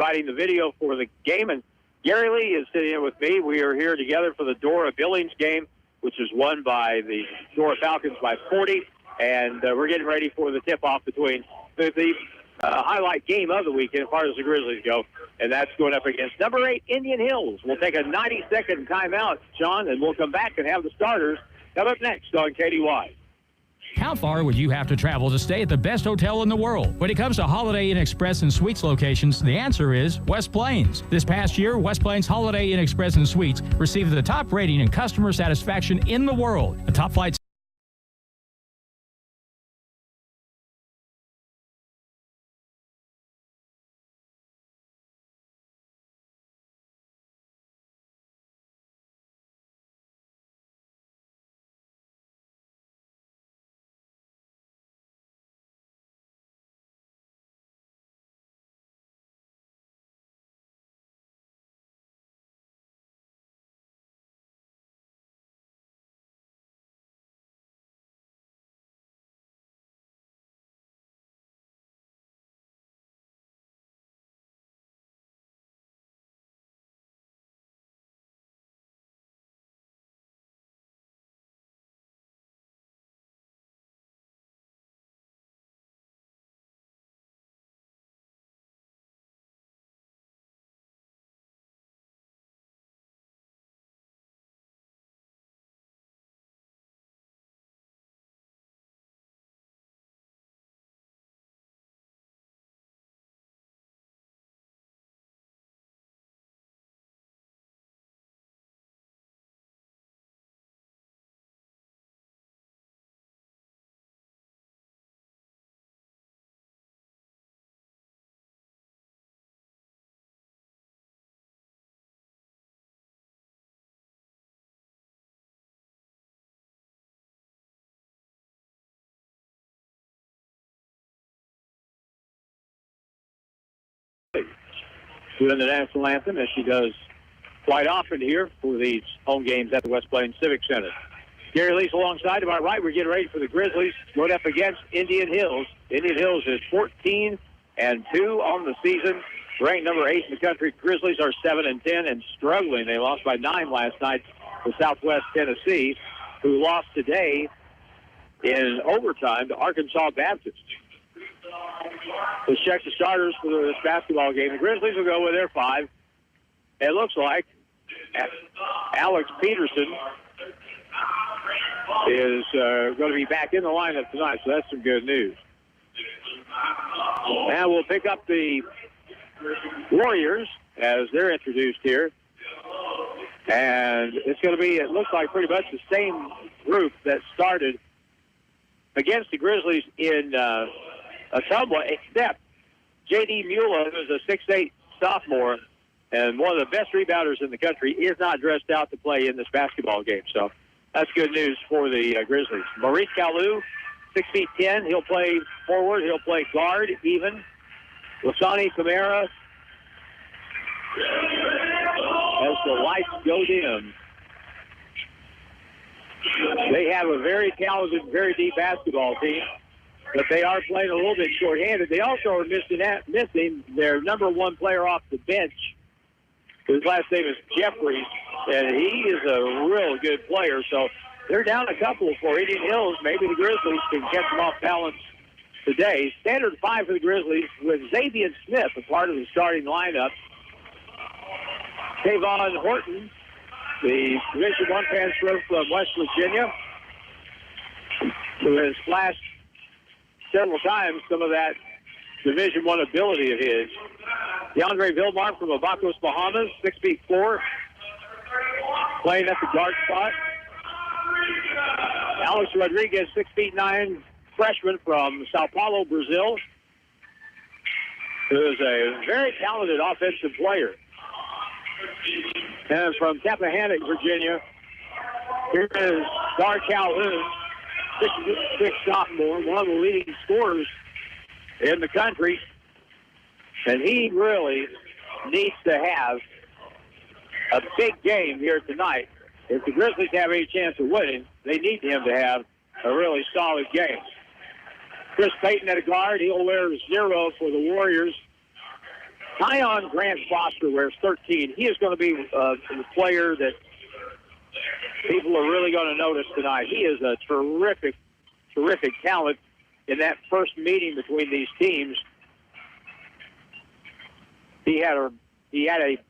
providing the video for the game. And Gary Lee is sitting in with me. We are here together for the Dora Billings game, which is won by the Dora Falcons by 40. And we're getting ready for the tip-off between the highlight game of the weekend as far as the Grizzlies go. And that's going up against number 8, Indian Hills. We'll take a 90-second timeout, Sean, and we'll come back and have the starters come up next on KDY. How far would you have to travel to stay at the best hotel in the world? When it comes to Holiday Inn Express and Suites locations, the answer is West Plains. This past year, West Plains Holiday Inn Express and Suites received the top rating in customer satisfaction in the world. A top flight doing the national anthem, as she does quite often here for these home games at the West Plains Civic Center. Gary Lee's alongside. To my right, we're getting ready for the Grizzlies going up against Indian Hills. Indian Hills is 14-2 on the season, ranked number 8 in the country. Grizzlies are 7-10 and struggling. They lost by 9 last night to Southwest Tennessee, who lost today in overtime to Arkansas Baptist. Let's check the starters for this basketball game. The Grizzlies will go with their 5. It looks like Alex Peterson is going to be back in the lineup tonight, so that's some good news. Now we'll pick up the Warriors as they're introduced here. And it's going to be, it looks like, pretty much the same group that started against the Grizzlies in Ottumwa, except J.D. Mueller, who's a 6'8" sophomore and one of the best rebounders in the country, is not dressed out to play in this basketball game. So that's good news for the Grizzlies. Maurice Kalou, 6'10". He'll play forward. He'll play guard even. Lasani Camara, as the lights go dim. They have a very talented, very deep basketball team, but they are playing a little bit shorthanded. They also are missing their number 1 player off the bench. His last name is Jeffries, and he is a real good player. So they're down a couple for Indian Hills. Maybe the Grizzlies can catch them off balance today. Standard 5 for the Grizzlies with Xavier Smith, a part of the starting lineup. Tavon Horton, the Division I transfer from West Virginia, who has flashed several times some of that Division I ability of his. DeAndre Vilmar from Abacos, Bahamas, 6'4", playing at the guard spot. Alex Rodriguez, 6'9", freshman from Sao Paulo, Brazil, who is a very talented offensive player. And from Tappahannock, Virginia, here is Dar Calhoun, 6'6" sophomore, one of the leading scorers in the country. And he really needs to have a big game here tonight. If the Grizzlies have any chance of winning, they need him to have a really solid game. Chris Payton at a guard. He'll wear 0 for the Warriors. Tyon Grant Foster wears 13. He is going to be the player that people are really going to notice tonight. He is a terrific talent in that first meeting between these teams. He had a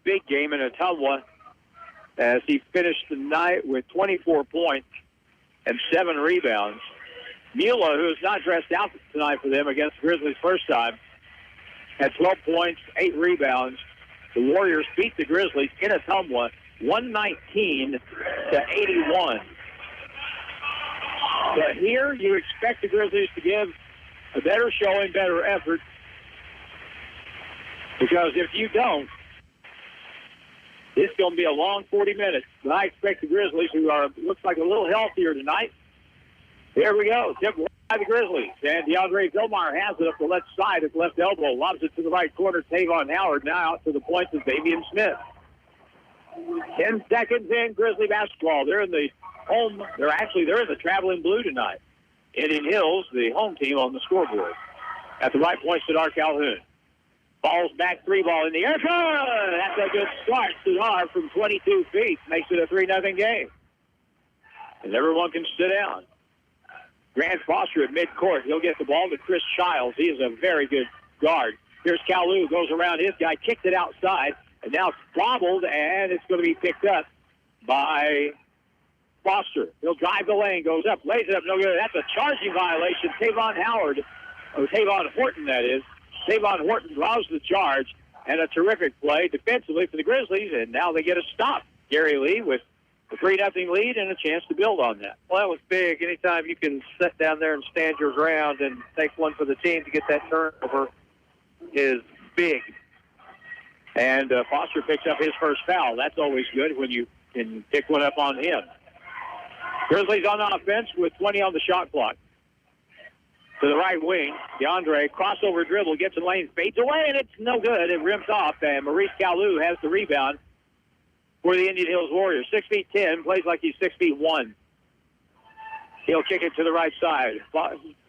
big game in Ottumwa as he finished the night with 24 points and 7 rebounds. Mula, who is not dressed out tonight for them against the Grizzlies first time, had 12 points, 8 rebounds. The Warriors beat the Grizzlies in Ottumwa 119-81. But here you expect the Grizzlies to give a better showing, better effort, because if you don't, it's going to be a long 40 minutes. But I expect the Grizzlies, who looks like a little healthier tonight. Here we go. Tip by the Grizzlies. And DeAndre Vilmar has it up the left side at the left elbow. Lobs it to the right corner. Tavon Howard now out to the point to Davian Smith. 10 seconds in Grizzly basketball. They're in the home. They're in the traveling blue tonight. Indian Hills, the home team, on the scoreboard. At the right point, Sadar Calhoun. Falls back, 3-ball in the air. Good! That's a good start. Sadar from 22 feet makes it a 3-0 game. And everyone can sit down. Grant Foster at midcourt. He'll get the ball to Chris Childs. He is a very good guard. Here's Kalu, goes around his guy, kicked it outside, and now it's bobbled, and it's going to be picked up by Foster. He'll drive the lane, goes up, lays it up, no good. That's a charging violation. Tavon Horton, that is. Tavon Horton draws the charge, and a terrific play defensively for the Grizzlies, and now they get a stop. Gary Lee with a 3-0 lead and a chance to build on that. Well, that was big. Anytime you can sit down there and stand your ground and take one for the team to get that turnover is big. And Foster picks up his first foul. That's always good when you can pick one up on him. Grizzlies on offense with 20 on the shot clock. To the right wing, DeAndre, crossover dribble, gets in lane, fades away, and it's no good. It rims off, and Maurice Kalu has the rebound for the Indian Hills Warriors. 6'10", plays like he's 6'1". He'll kick it to the right side.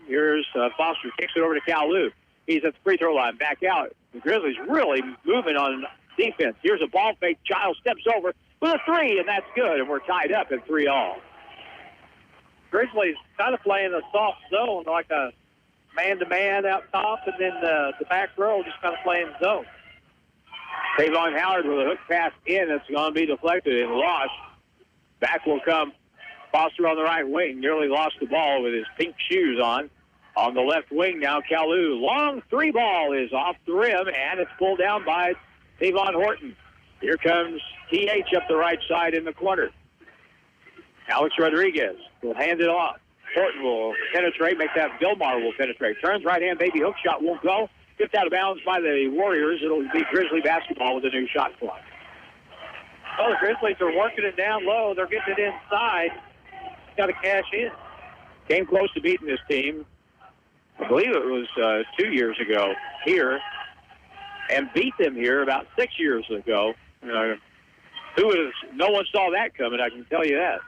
Here's Foster, kicks it over to Kalu. He's at the free throw line, back out. The Grizzlies really moving on defense. Here's a ball fake. Child steps over with a 3, and that's good, and we're tied up at 3-all. Grizzlies kind of playing a soft zone, like a man-to-man out top, and then the back row just kind of playing zone. Tavon Howard with a hook pass in. It's going to be deflected and lost. Back will come Foster on the right wing. Nearly lost the ball with his pink shoes on. On the left wing now, Kalu. Long 3-ball is off the rim, and it's pulled down by Tavon Horton. Here comes T.H. up the right side in the corner. Alex Rodriguez will hand it off. Horton will penetrate, make that. Vilmar will penetrate. Turns right-hand, baby hook shot won't go. Tipped out of bounds by the Warriors. It'll be Grizzly basketball with a new shot clock. Oh, the Grizzlies are working it down low. They're getting it inside. Got to cash in. Came close to beating this team. I believe it was 2 years ago here, and beat them here about 6 years ago. No one saw that coming, I can tell you that.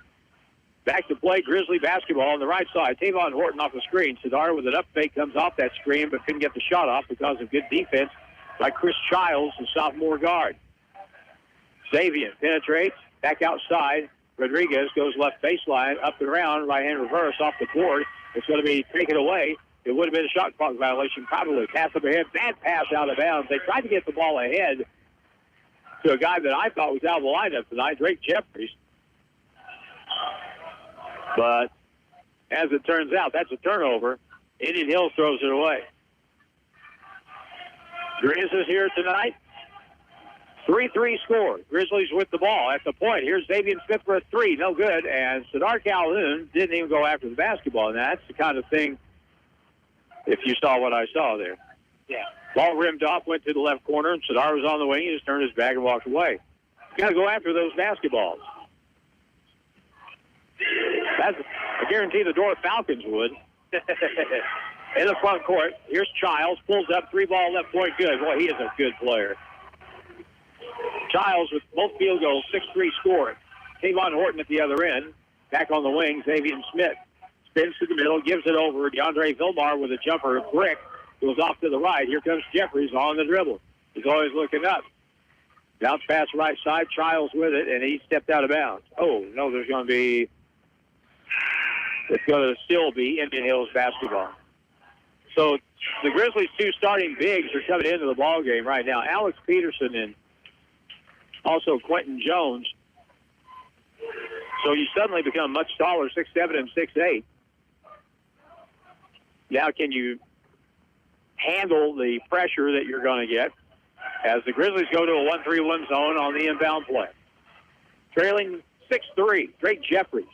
Back to play Grizzly basketball on the right side. Tavon Horton off the screen. Sadar with an up fake comes off that screen, but couldn't get the shot off because of good defense by Chris Childs, the sophomore guard. Xavier penetrates, back outside. Rodriguez goes left baseline, up and around, right-hand reverse off the board. It's going to be taken away. It would have been a shot clock violation, probably. Pass up ahead, bad pass out of bounds. They tried to get the ball ahead to a guy that I thought was out of the lineup tonight, Drake Jeffries. But as it turns out, that's a turnover. Indian Hills throws it away. Grizz is here tonight. 3-3 score. Grizzlies with the ball at the point. Here's Davian Smith for a 3. No good. And Sadar Calhoun didn't even go after the basketball. And that's the kind of thing, if you saw what I saw there. Yeah. Ball rimmed off, went to the left corner, and Sadar was on the wing. He just turned his back and walked away. You got to go after those basketballs. I guarantee the Dora Falcons would. In the front court, here's Childs, pulls up, 3-ball left point, good. Boy, he is a good player. Childs with both field goals, 6-3 scoring. Tavon Horton at the other end. Back on the wing, Xavier Smith. Spins to the middle, gives it over. DeAndre Vilmar with a jumper, brick. Goes off to the right. Here comes Jeffries on the dribble. He's always looking up. Bounce pass right side, Childs with it, and he stepped out of bounds. Oh, no, it's going to still be Indian Hills basketball. So the Grizzlies' two starting bigs are coming into the ball game right now. Alex Peterson and also Quentin Jones. So you suddenly become much taller, 6'7" and 6'8". Now can you handle the pressure that you're going to get as the Grizzlies go to a 1-3-1 zone on the inbound play? Trailing 6-3, Drake Jeffries.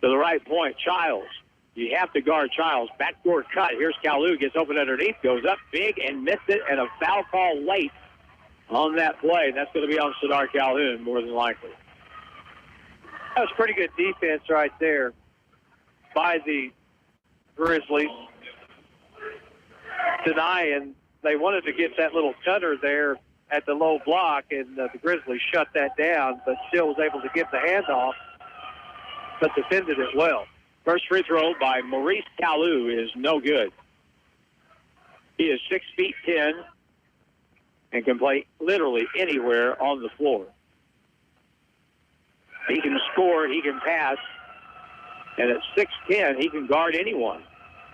To the right point, Childs. You have to guard Childs. Backdoor cut. Here's Kalu. Gets open underneath. Goes up big and missed it. And a foul call late on that play. That's going to be on Sadar Calhoun more than likely. That was pretty good defense right there by the Grizzlies. Denying. They wanted to get that little cutter there at the low block, and the Grizzlies shut that down, but still was able to get the handoff, but defended it well. First free throw by Maurice Kalu is no good. He is 6'10" and can play literally anywhere on the floor. He can score, he can pass, and at 6'10", he can guard anyone.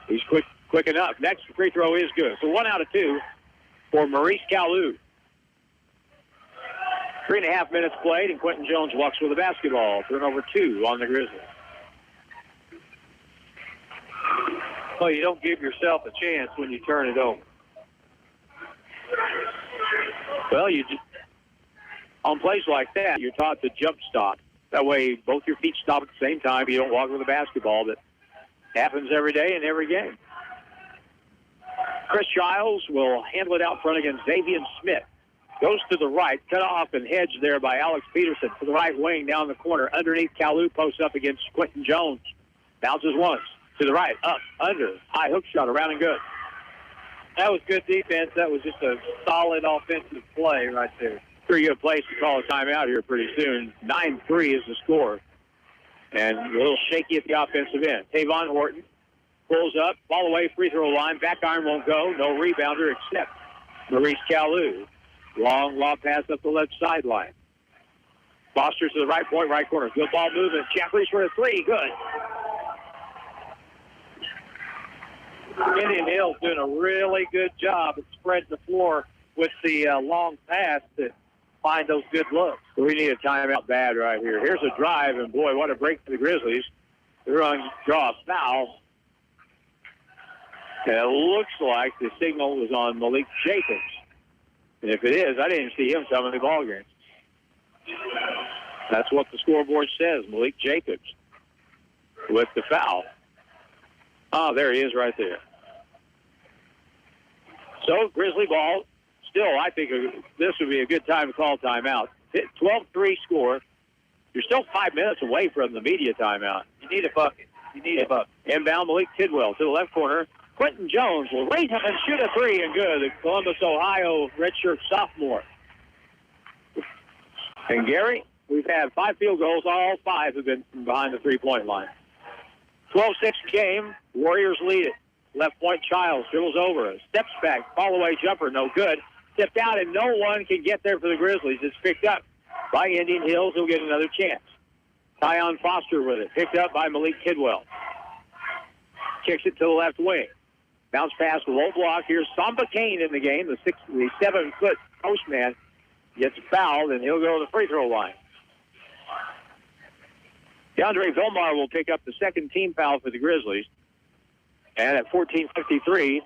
He's quick enough. Next free throw is good. So 1 out of 2 for Maurice Kalu. 3.5 minutes played, and Quentin Jones walks with the basketball. Turnover 2 on the Grizzlies. Well, you don't give yourself a chance when you turn it over. Well, on plays like that, you're taught to jump stop. That way, both your feet stop at the same time. You don't walk with the basketball. That happens every day in every game. Chris Childs will handle it out front against Xavier Smith. Goes to the right, cut off and hedged there by Alex Peterson. To the right wing, down the corner, underneath Kalu, posts up against Quentin Jones. Bounces once. To the right, up, under, high hook shot, around and good. That was good defense. That was just a solid offensive play right there. Pretty good place to call a timeout here pretty soon. 9-3 is the score. And a little shaky at the offensive end. Tavon Horton pulls up, ball away, free throw line. Back iron won't go. No rebounder except Maurice Kalu. Long lob pass up the left sideline. Foster to the right point, right corner. Good ball movement. Jeffries for a three. Good. Indian Hills doing a really good job at spreading the floor with the long pass to find those good looks. We need a timeout bad right here. Here's a drive, and boy, what a break for the Grizzlies. They're going to draw a foul. And it looks like the signal was on Malik Jacobs. And if it is, I didn't see him coming to the ballgame. That's what the scoreboard says, Malik Jacobs with the foul. Oh, there he is right there. So, Grizzly ball. Still, I think this would be a good time to call timeout. 12-3 score. You're still 5 minutes away from the media timeout. You need a bucket. You need a bucket. Inbound, Malik Tidwell to the left corner. Quentin Jones will raise up and shoot a three, and good. The Columbus, Ohio redshirt sophomore. And, Gary, we've had 5 field goals. All 5 have been from behind the three-point line. 12-6 game. Warriors lead it. Left point, Childs dribbles over. Steps back. Fall-away jumper, no good. Tipped out, and no one can get there for the Grizzlies. It's picked up by Indian Hills. He'll get another chance. Tyon Foster with it. Picked up by Malik Tidwell. Kicks it to the left wing. Bounce pass, low block. Here's Samba Kane in the game. The 7-foot postman gets fouled, and he'll go to the free throw line. DeAndre Vilmar will pick up the second team foul for the Grizzlies. And at 14:53,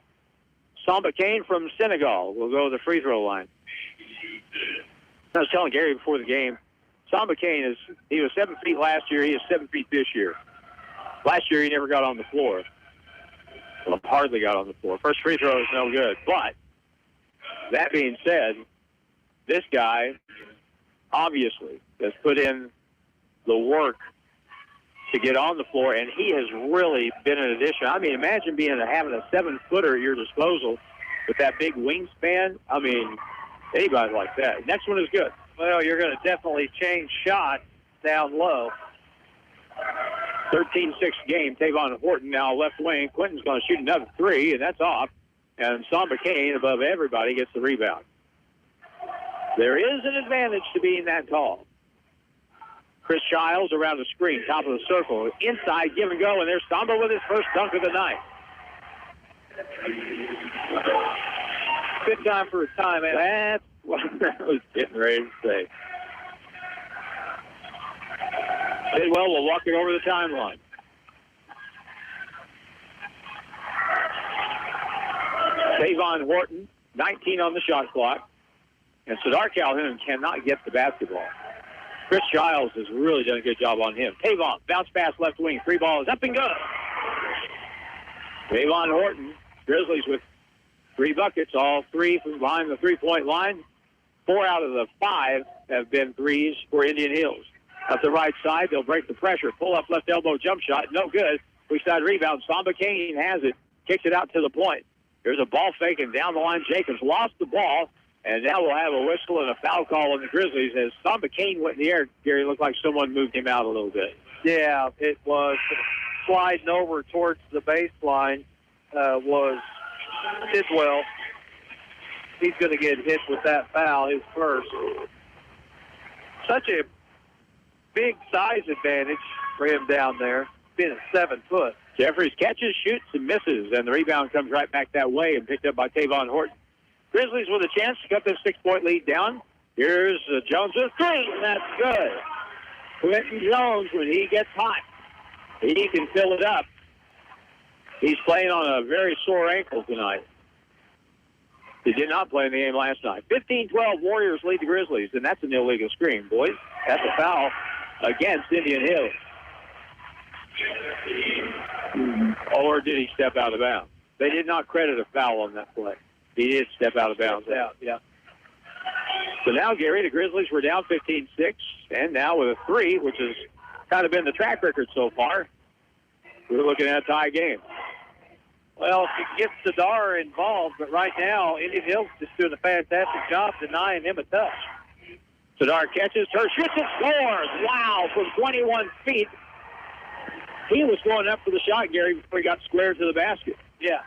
Samba Kane from Senegal will go to the free throw line. I was telling Gary before the game, Samba Kane he was 7 feet last year. He is 7 feet this year. Last year he never got on the floor. Well, hardly got on the floor. First free throw is no good. But that being said, this guy obviously has put in the work to get on the floor, and he has really been an addition. I mean, imagine having a 7-footer at your disposal with that big wingspan. I mean, anybody like that. Next one is good. Well, you're going to definitely change shots down low. 13-6 game. Tavon Horton now left wing. Quentin's going to shoot another three, and that's off. and Samba Kane, above everybody, gets the rebound. There is an advantage to being that tall. Chris Childs around the screen, top of the circle. Inside, give and go, and there's Samba with his first dunk of the night. Good time for a timeout. That's what I was getting ready to say. Tidwell will walk it over the timeline. Tavon Horton, 19 on the shot clock. And Sadar Calhoun cannot get the basketball. Chris Childs has really done a good job on him. Tavon, bounce pass left wing. 3 ball is up and good. Tavon Horton, Grizzlies with 3 buckets, all 3 from behind the three-point line. 4 out of the 5 have been threes for Indian Hills. Up the right side, they'll break the pressure. Pull up left elbow jump shot, no good. Weak side rebound. Samba Kane has it, kicks it out to the point. There's a ball fake, and down the line, Jacobs lost the ball. And now we'll have a whistle and a foul call on the Grizzlies as Samba Kane went in the air. Gary, looked like someone moved him out a little bit. Yeah, it was sliding over towards the baseline was Tidwell. He's going to get hit with that foul, his first. Such a big size advantage for him down there, being at 7 foot. Jeffries catches, shoots, and misses, and the rebound comes right back that way and picked up by Tavon Horton. Grizzlies with a chance to cut this 6-point lead down. Here's Jones with 3, and that's good. Quentin Jones, when he gets hot, he can fill it up. He's playing on a very sore ankle tonight. He did not play in the game last night. 15-12, Warriors lead the Grizzlies, and that's an illegal screen, boys. That's a foul against Indian Hills. Or did he step out of bounds? They did not credit a foul on that play. He did step out of bounds. Yeah. So now, Gary, the Grizzlies were down 15-6, and now with a 3, which has kind of been the track record so far, we're looking at a tie game. Well, it gets Sadar involved, but right now, Indian Hills is doing a fantastic job denying him a touch. Sadar catches, shoots and scores. Wow, from 21 feet. He was going up for the shot, Gary, before he got squared to the basket. Yeah.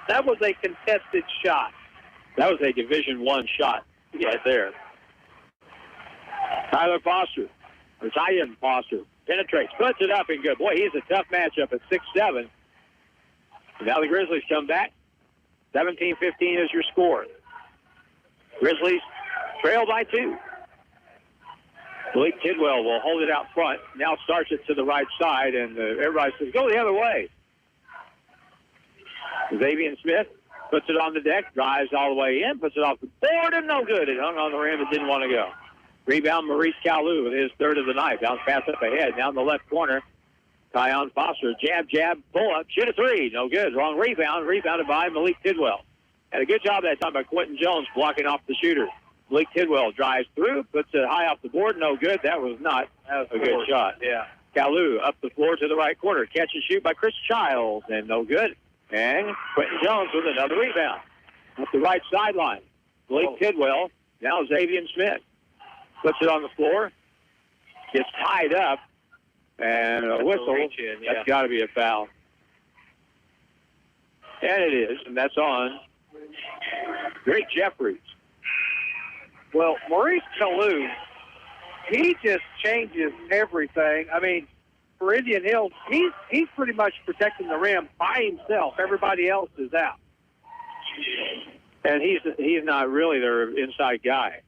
That was a contested shot. That was a Division I shot right there. Tyler Foster, or Tyan Foster, penetrates, puts it up, and good. Boy, he's a tough matchup at 6'7". Now the Grizzlies come back. 17-15 is your score. Grizzlies trail by 2. Blake Tidwell will hold it out front. Now starts it to the right side, and everybody says, go the other way. Xavier Smith puts it on the deck, drives all the way in, puts it off the board, and no good. It hung on the rim and didn't want to go. Rebound, Maurice Calou with his 3rd of the night. Bounce pass up ahead. Down the left corner, Tyon Foster. Jab, pull up, shoot a 3. No good. Wrong rebound. Rebounded by Malik Tidwell. Had a good job that time by Quentin Jones blocking off the shooter. Malik Tidwell drives through, puts it high off the board. No good. That was not a good shot. Yeah. Calou up the floor to the right corner. Catch and shoot by Chris Childs, and no good. And Quentin Jones with another rebound. Up the right sideline. Blake Tidwell. Now Xavier Smith. Puts it on the floor. Gets tied up. And a whistle. That's got to be a foul. And it is. And that's on Greg Jeffries. Well, Maurice Calou, he just changes everything. I mean, for Indian Hills, he's pretty much protecting the rim by himself. Everybody else is out. And he's not really their inside guy.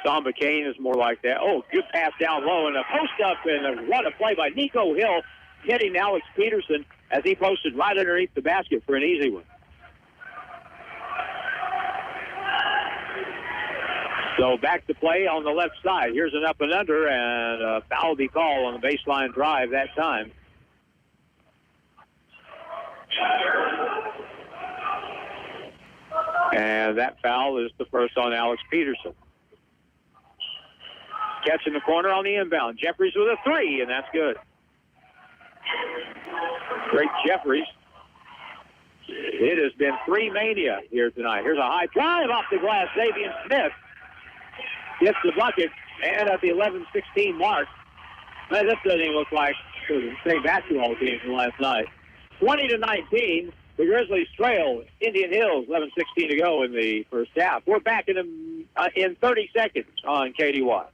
Samba Kane is more like that. Oh, good pass down low and a post up and a run of play by Nico Hill, hitting Alex Peterson as he posted right underneath the basket for an easy one. So back to play on the left side. Here's an up and under, and a foul will be called on the baseline drive that time. And that foul is the first on Alex Peterson. Catch in the corner on the inbound. Jeffries with a 3, and that's good. Great Jeffries. It has been 3 mania here tonight. Here's a high drive off the glass. Xavier Smith gets the bucket, and at the 11-16 mark, man, this doesn't even look like the same basketball game from last night. 20-19, The Grizzlies trail Indian Hills, 11:16 to go in the first half. We're back in 30 seconds on KDY.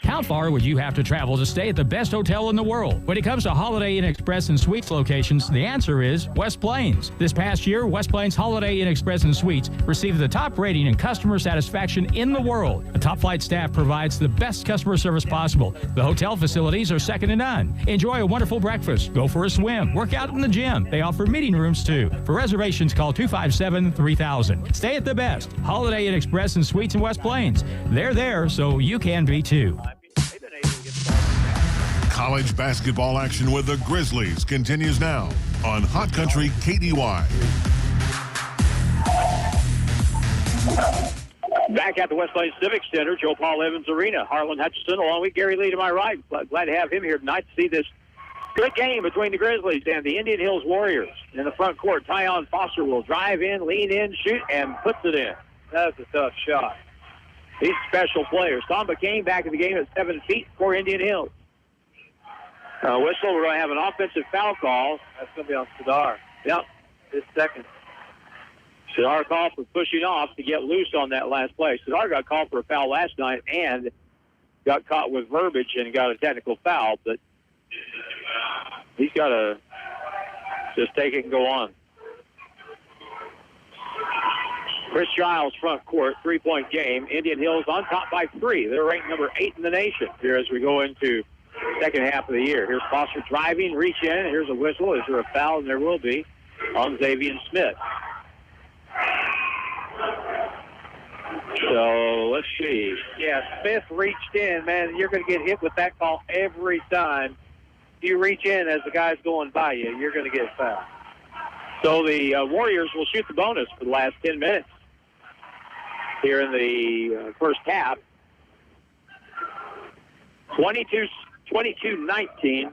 How far would you have to travel to stay at the best hotel in the world? When it comes to Holiday Inn Express and Suites locations, the answer is West Plains. This past year, West Plains Holiday Inn Express and Suites received the top rating in customer satisfaction in the world. The top flight staff provides the best customer service possible. The hotel facilities are second to none. Enjoy a wonderful breakfast, go for a swim, work out in the gym. They offer meeting rooms too. For reservations, call 257-3000. Stay at the best. Holiday Inn Express and Suites in West Plains. They're there, so you can be too. College basketball action with the Grizzlies continues now on Hot Country KDY. Back at the West Plains Civic Center, Joe Paul Evans Arena. Harlan Hutchinson along with Gary Lee to my right. Glad to have him here tonight to see this good game between the Grizzlies and the Indian Hills Warriors. In the front court, Tyon Foster will drive in, lean in, shoot, and puts it in. That's a tough shot. These special players. Samba came back in the game at 7 feet for Indian Hills. Whistle, we're going to have an offensive foul call. That's going to be on Sadar. Yep. This second. Sadar called for pushing off to get loose on that last play. Sadar got called for a foul last night and got caught with verbiage and got a technical foul, but he's got to just take it and go on. Chris Giles, front court, three-point game. Indian Hills on top by 3. They're ranked number 8 in the nation here as we go into second half of the year. Here's Foster driving, reach in. Here's a whistle. Is there a foul? And there will be on Xavier Smith. So let's see. Yeah, Smith reached in, man. You're going to get hit with that call every time. You reach in as the guy's going by you, you're going to get fouled. So the Warriors will shoot the bonus for the last 10 minutes here in the first half. 22-19.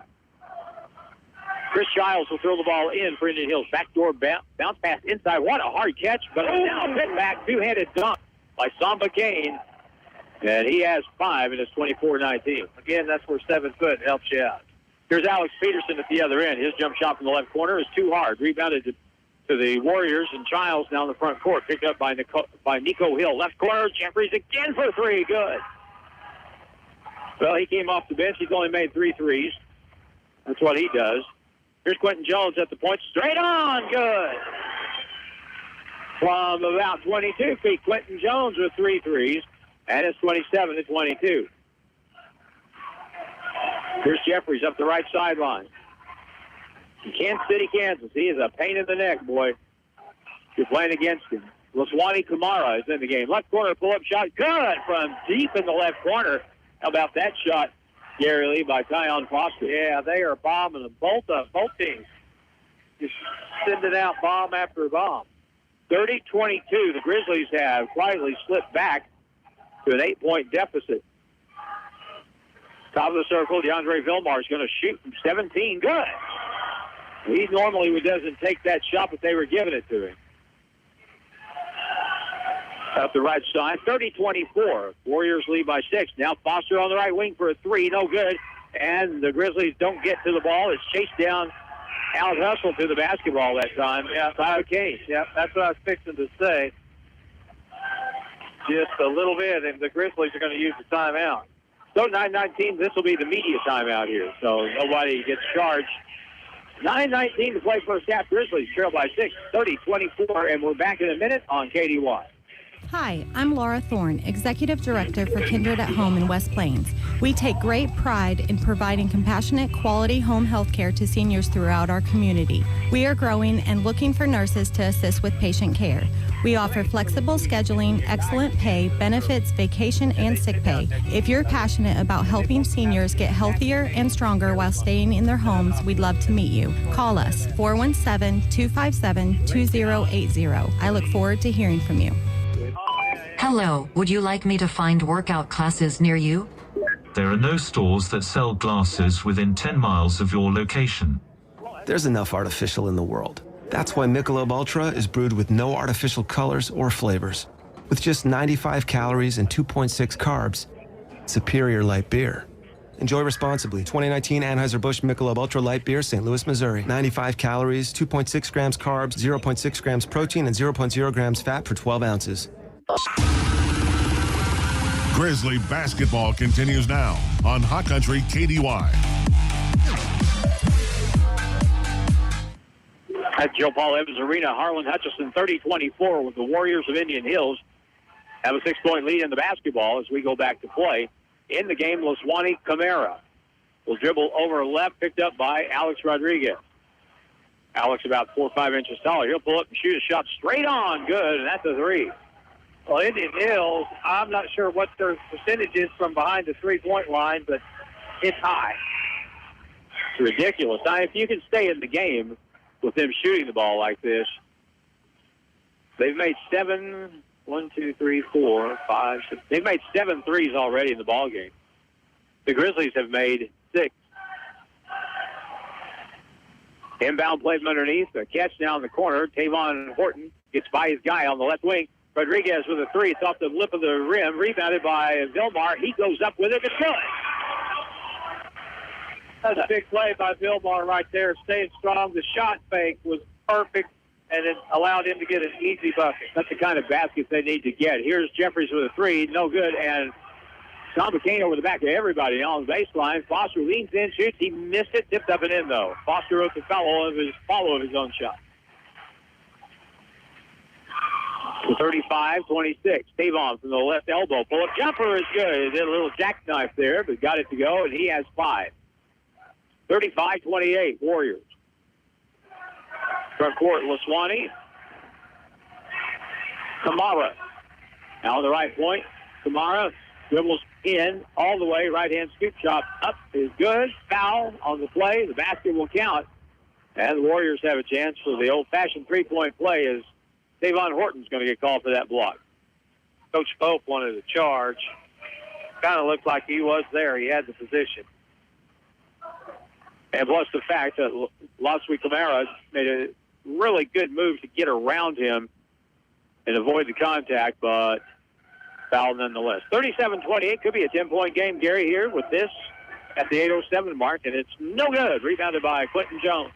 Chris Giles will throw the ball in for Indian Hills. Backdoor bounce pass inside. What a hard catch, but now put back. Two-handed dunk by Samba Kane. And he has 5, and it's 24-19. Again, that's where 7 foot helps you out. Here's Alex Peterson at the other end. His jump shot from the left corner is too hard. Rebounded to the Warriors, and Giles now in the front court. Picked up by Nico Hill. Left corner, Jeffries again for 3. Good. Well, he came off the bench. He's only made 3 threes. That's what he does. Here's Quentin Jones at the point. Straight on. Good. From about 22 feet, Quentin Jones with 3 threes. And it's 27-22. Here's Jeffries up the right sideline. In Kansas City, Kansas. He is a pain in the neck, boy. You're playing against him. Laswani Kamara is in the game. Left corner pull-up shot. Good from deep in the left corner. How about that shot, Gary Lee, by Tyon Foster? Yeah, they are bombing them. Both teams. Just sending out bomb after bomb. 30-22. The Grizzlies have quietly slipped back to an 8-point deficit. Top of the circle, DeAndre Vilmar is going to shoot from 17. Good. He normally doesn't take that shot, but they were giving it to him. Up the right side, 30-24. Warriors lead by 6. Now Foster on the right wing for a 3. No good. And the Grizzlies don't get to the ball. It's chased down. Out hustle to the basketball that time. Yeah, okay. Yeah, that's what I was fixing to say. Just a little bit, and the Grizzlies are going to use the timeout. So 9-19, this will be the media timeout here. So nobody gets charged. 9-19 to play first half. Grizzlies trail by 6, 30-24, and we're back in a minute on KDY. Hi, I'm Laura Thorne, Executive Director for Kindred at Home in West Plains. We take great pride in providing compassionate, quality home health care to seniors throughout our community. We are growing and looking for nurses to assist with patient care. We offer flexible scheduling, excellent pay, benefits, vacation, and sick pay. If you're passionate about helping seniors get healthier and stronger while staying in their homes, we'd love to meet you. Call us, 417-257-2080. I look forward to hearing from you. Hello, would you like me to find workout classes near you? There are no stores that sell glasses within 10 miles of your location. There's enough artificial in the world. That's why Michelob Ultra is brewed with no artificial colors or flavors. With just 95 calories and 2.6 carbs, superior light beer. Enjoy responsibly. 2019 Anheuser-Busch Michelob Ultra Light Beer, St. Louis, Missouri. 95 calories, 2.6 grams carbs, 0.6 grams protein, and 0.0 grams fat per 12 ounces. Grizzly Basketball continues now on Hot Country KDY. At Joe Paul Evans Arena, Harlan Hutchison 30-24 with the Warriors of Indian Hills have a 6-point lead in the basketball as we go back to play. In the game, Laswani Camara will dribble over left, picked up by Alex Rodriguez. Alex about 4 or 5 inches taller. He'll pull up and shoot a shot straight on. Good, and that's a three. Well, Indian Hills, I'm not sure what their percentage is from behind the three-point line, but it's high. It's ridiculous. Now, if you can stay in the game with them shooting the ball like this, they've made 7 threes already in the ball game. The Grizzlies have made 6. Inbound play from underneath. A catch down the corner. Tavon Horton gets by his guy on the left wing. Rodriguez with a three. It's off the lip of the rim. Rebounded by Vilmar. He goes up with it. It's good. That's a big play by Vilmar right there. Staying strong. The shot fake was perfect, and it allowed him to get an easy bucket. That's the kind of basket they need to get. Here's Jeffries with a three. No good. And Tom McCain over the back of everybody on the baseline. Foster leans in, shoots. He missed it. Tipped up and in, though. Foster wrote the follow of his own shot. 35-26. Tavon from the left elbow. Pull-up jumper is good. He did a little jackknife there, but got it to go, and he has 5. 35-28, Warriors. Front court, Laswani. Kamara. Now on the right point. Kamara dribbles in all the way. Right-hand scoop shot up is good. Foul on the play. The basket will count. And the Warriors have a chance for the old-fashioned three-point play as Tavon Horton's going to get called for that block. Coach Pope wanted to charge. Kind of looked like he was there. He had the position. And plus the fact that Laswani Camara made a really good move to get around him and avoid the contact, but foul nonetheless. 37-28 could be a 10-point game, Gary, here with this at the 8:07 mark, and it's no good. Rebounded by Quentin Jones.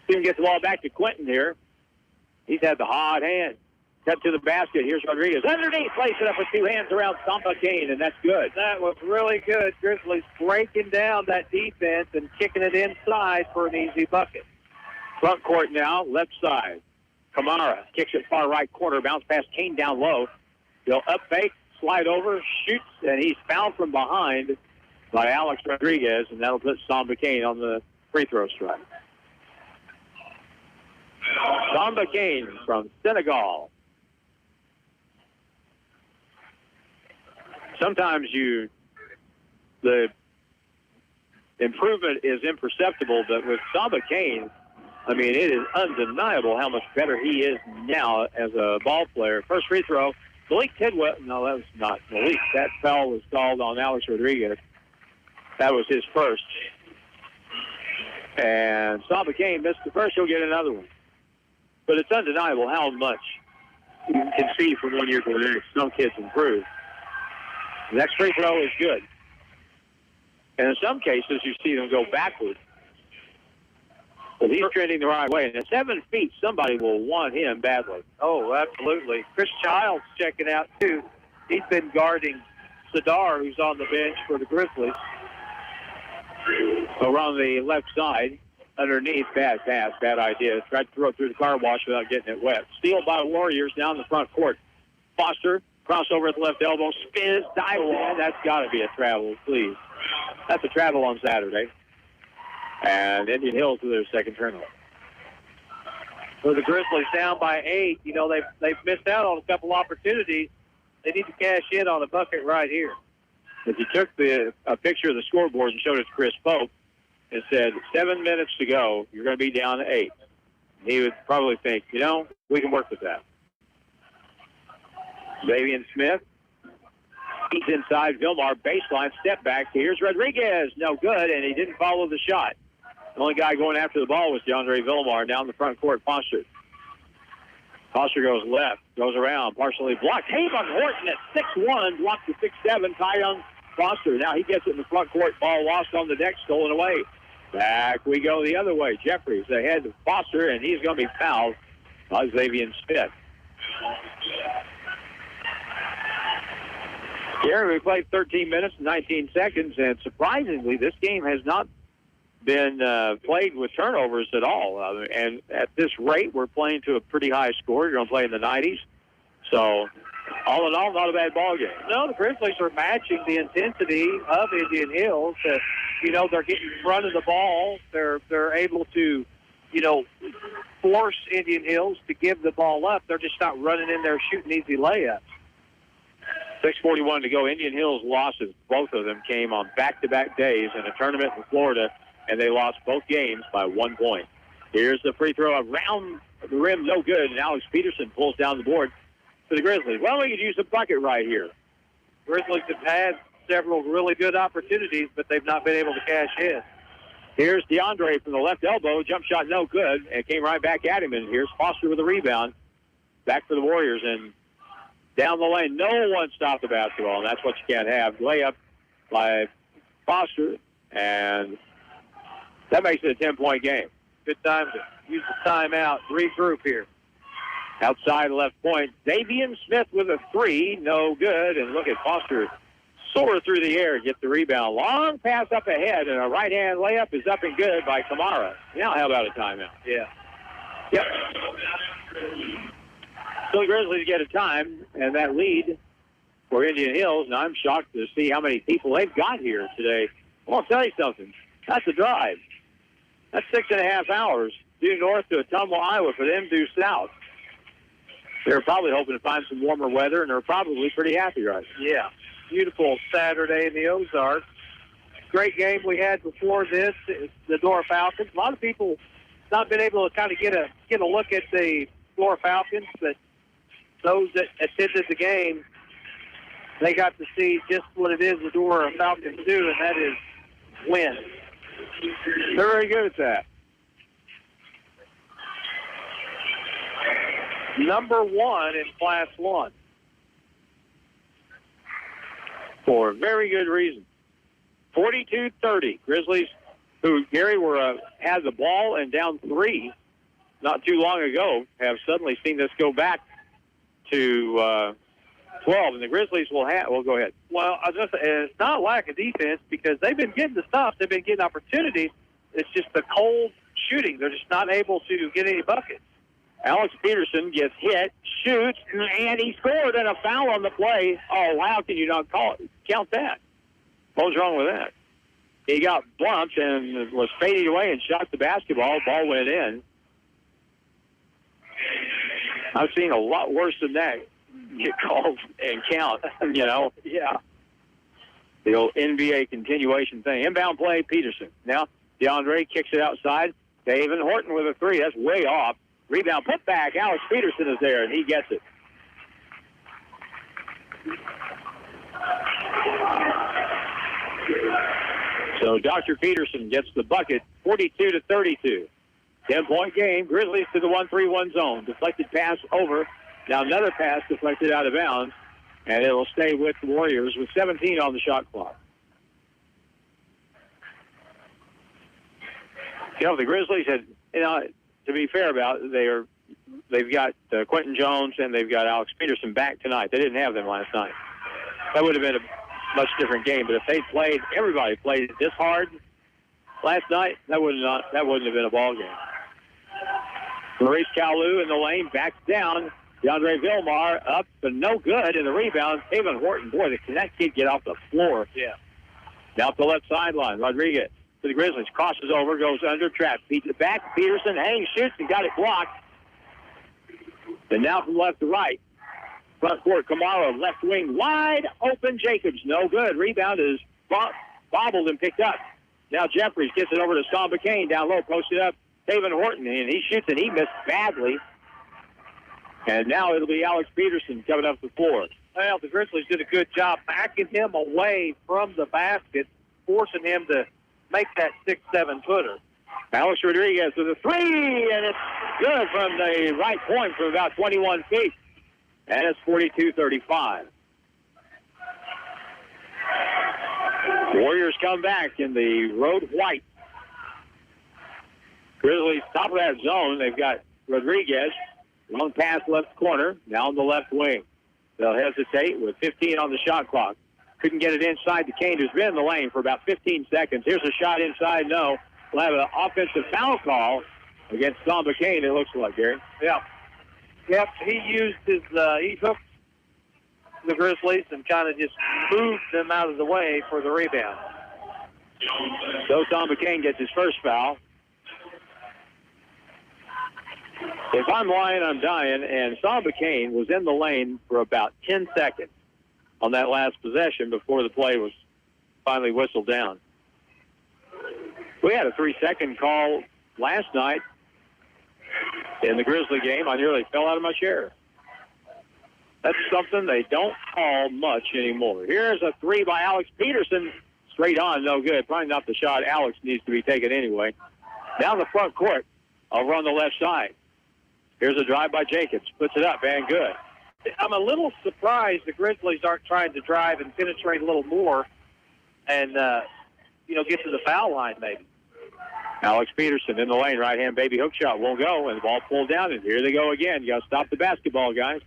See him get the ball back to Quentin here. He's had the hot hand. Cut to the basket. Here's Rodriguez. Underneath, place it up with 2 hands around Samba Kane, and that's good. That was really good. Grizzlies breaking down that defense and kicking it inside for an easy bucket. Front court now, left side. Kamara kicks it far right corner, bounce past Kane down low. He'll up fake, slide over, shoots, and he's fouled from behind by Alex Rodriguez, and that'll put Samba Kane on the free throw strike. Samba Kane from Senegal. Sometimes the improvement is imperceptible, but with Samba Kane, I mean, it is undeniable how much better he is now as a ball player. First free throw, Malik Tidwell. No, that was not Malik. That foul was called on Alex Rodriguez. That was his first. And Samba Kane missed the first. He'll get another one. But it's undeniable how much you can see from 1 year to the next. Some kids improve. The next free throw is good. And in some cases, you see them go backwards. But he's trending the right way. And at 7 feet, somebody will want him badly. Oh, absolutely. Chris Childs checking out, too. He's been guarding Sadar, who's on the bench for the Grizzlies. Over on the left side, underneath, bad pass, bad idea. Tried to throw it through the car wash without getting it wet. Steal by Warriors down the front court. Foster, crossover at the left elbow, spins, dives in. That's got to be a travel, please. That's a travel on Saturday. And Indian Hills with their second turnover. For the Grizzlies down by 8, you know, they've missed out on a couple opportunities. They need to cash in on a bucket right here. If you took a picture of the scoreboard and showed it to Chris Pope and said, 7 minutes to go, you're going to be down to 8. He would probably think, you know, we can work with that. Xavier Smith. He's inside Vilmar, baseline, step back. Here's Rodriguez. No good, and he didn't follow the shot. The only guy going after the ball was DeAndre Vilmar down the front court. Foster goes left, goes around, partially blocked. Tavon Horton at 6'1", blocked to 6'7". Ty Young Foster. Now he gets it in the front court. Ball lost on the deck, stolen away. Back we go the other way. Jeffries ahead to Foster, and he's going to be fouled by Xavier Smith. Here we played 13 minutes and 19 seconds, and surprisingly, this game has not been played with turnovers at all. And at this rate, we're playing to a pretty high score. You're going to play in the 90s. So, all in all, not a bad ball game. No, the Grizzlies are matching the intensity of Indian Hills. They're getting front of the ball. They're able to, force Indian Hills to give the ball up. They're just not running in there shooting easy layups. 6:41 to go. Indian Hills losses, both of them came on back-to-back days in a tournament in Florida, and they lost both games by 1 point. Here's the free throw around the rim, no good, and Alex Peterson pulls down the board for the Grizzlies. Well, we could use a bucket right here. Grizzlies have had several really good opportunities, but they've not been able to cash in. Here's DeAndre from the left elbow. Jump shot no good, and it came right back at him. And here's Foster with a rebound. Back for the Warriors, and down the lane, no one stopped the basketball, and that's what you can't have. Layup by Foster, and that makes it a 10-point game. Good time to use the timeout, regroup here. Outside left point, Davian Smith with a three, no good, and look at Foster soar through the air, get the rebound. Long pass up ahead, and a right-hand layup is up and good by Kamara. Now how about a timeout? Yeah. Yep. So the Grizzlies get a time, and that lead for Indian Hills, and I'm shocked to see how many people they've got here today. Well, I'll tell you something. That's a drive. That's 6.5 hours due north to Ottumwa, Iowa, for them due south. They're probably hoping to find some warmer weather, and they're probably pretty happy right now. Yeah. Beautiful Saturday in the Ozarks. Great game we had before this, the Dora Falcons. A lot of people not been able to kind of get a look at the Dora Falcons, but those that attended the game, they got to see just what it is the Dora Falcons do, and that is win. They're very good at that. Number 1 in Class 1. For a very good reason. 42-30. Grizzlies, who, Gary, had the ball and down 3 not too long ago, have suddenly seen this go back to 12, and the Grizzlies will go ahead. Well, it's not a lack of defense because they've been getting the stops. They've been getting opportunities. It's just the cold shooting. They're just not able to get any buckets. Alex Peterson gets hit, shoots, and he scored, and a foul on the play. Oh, how can you not count that? What's wrong with that? He got bumped and was fading away and shot the basketball. Ball went in. I've seen a lot worse than that get called and count, Yeah. The old NBA continuation thing. Inbound play, Peterson. Now, DeAndre kicks it outside. David Horton with a three. That's way off. Rebound, put back. Alex Peterson is there, and he gets it. So Dr. Peterson gets the bucket, 42-32. 10-point game. Grizzlies to the 1-3-1 zone. Deflected pass over. Now another pass deflected out of bounds, and it'll stay with the Warriors with 17 on the shot clock. The Grizzlies had, to be fair about it, they've got Quentin Jones and they've got Alex Peterson back tonight. They didn't have them last night. That would have been a much different game. But if everybody played this hard last night, that wouldn't have been a ball game. Maurice Kalu in the lane, backs down. DeAndre Vilmar up, but no good. And the rebound, Taven Horton. Boy, can that kid get off the floor? Yeah. Down the left sideline, Rodriguez to the Grizzlies. Crosses over, goes under, trap. Beats it back. Peterson hangs, shoots, and got it blocked. And now from left to right. Front court, Kamara, left wing, wide open. Jacobs, no good. Rebound is bobbled and picked up. Now Jeffries gets it over to Sean McCain. Down low, posted up. Taven Horton, and he shoots, and he missed badly. And now it'll be Alex Peterson coming up the floor. Well, the Grizzlies did a good job backing him away from the basket, forcing him to make that 6-7 footer. Alex Rodriguez with a three, and it's good from the right point from about 21 feet. And it's 42-35. Warriors come back in the road white. Grizzlies top of that zone. They've got Rodriguez. Long pass left corner. Now on the left wing. They'll hesitate with 15 on the shot clock. Couldn't get it inside to Kane, who's been in the lane for about 15 seconds. Here's a shot inside. No. We'll have an offensive foul call against Samba Kane, it looks like, Gary. Yeah. Yep, he used his, he hooked the Grizzlies and kind of just moved them out of the way for the rebound. So Samba Kane gets his first foul. If I'm lying, I'm dying, and Samba Kane was in the lane for about 10 seconds on that last possession before the play was finally whistled down. We had a 3-second call last night in the Grizzly game. I nearly fell out of my chair. That's something they don't call much anymore. Here's a three by Alex Peterson. Straight on, no good. Probably not the shot Alex needs to be taken anyway. Down the front court, over on the left side. Here's a drive by Jacobs. Puts it up, and good. I'm a little surprised the Grizzlies aren't trying to drive and penetrate a little more and, get to the foul line maybe. Alex Peterson in the lane, right-hand baby hook shot won't go, and the ball pulled down, and here they go again. You got to stop the basketball, guys.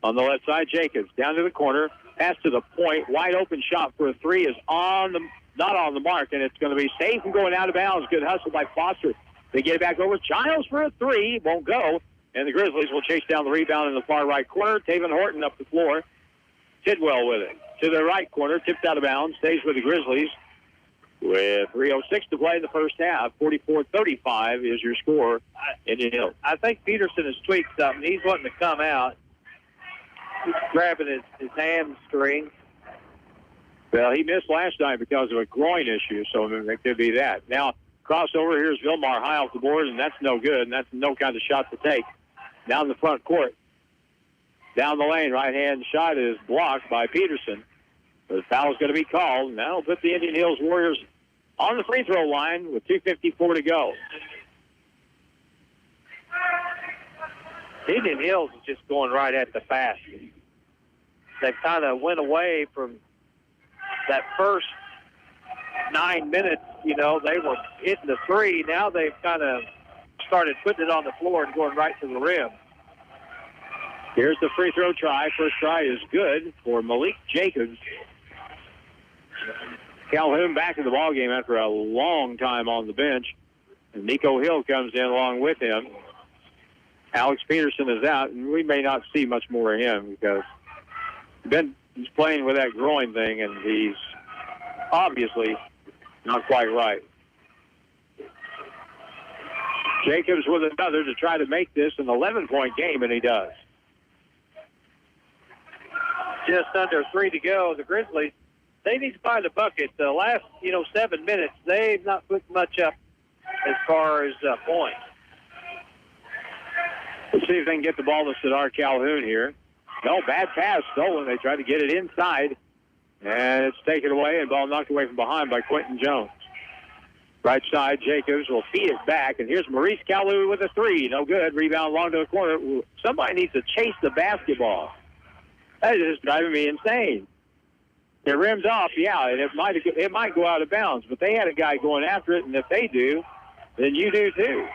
On the left side, Jacobs down to the corner, pass to the point, wide open shot for a three is not on the mark, and it's going to be safe from going out of bounds. Good hustle by Foster. They get it back over. Giles for a three, won't go, and the Grizzlies will chase down the rebound in the far right corner. Taven Horton up the floor. Tidwell with it. To the right corner, tipped out of bounds, stays with the Grizzlies. With 3:06 to play in the first half, 44-35 is your score. Indian Hills. I think Peterson has tweaked something. He's wanting to come out. He's grabbing his hamstring. Well, he missed last night because of a groin issue, so it could be that. Now, crossover, here's Vilmar high off the board, and that's no good, and that's no kind of shot to take. Down the front court. Down the lane, right-hand shot is blocked by Peterson. The foul is going to be called, and that'll put the Indian Hills Warriors on the free throw line with 2:54 to go. Indian Hills is just going right at the basket. They kind of went away from that first 9 minutes. They were hitting the three. Now they've kind of started putting it on the floor and going right to the rim. Here's the free throw try. First try is good for Malik Jacobs. Calhoun back in the ballgame after a long time on the bench. And Nico Hill comes in along with him. Alex Peterson is out, and we may not see much more of him because he's playing with that groin thing, and he's obviously not quite right. Jacobs with another to try to make this an 11-point game, and he does. Just under 3 to go. The Grizzlies, they need to find a bucket. The last, 7 minutes, they've not put much up as far as points. Let's see if they can get the ball to Sadar Calhoun here. No, bad pass stolen. They tried to get it inside, and it's taken away, and ball knocked away from behind by Quentin Jones. Right side, Jacobs will feed it back, and here's Maurice Calhoun with a three. No good. Rebound long to the corner. Somebody needs to chase the basketball. That is just driving me insane. It rims off, yeah, and it might go out of bounds, but they had a guy going after it, and if they do, then you do too.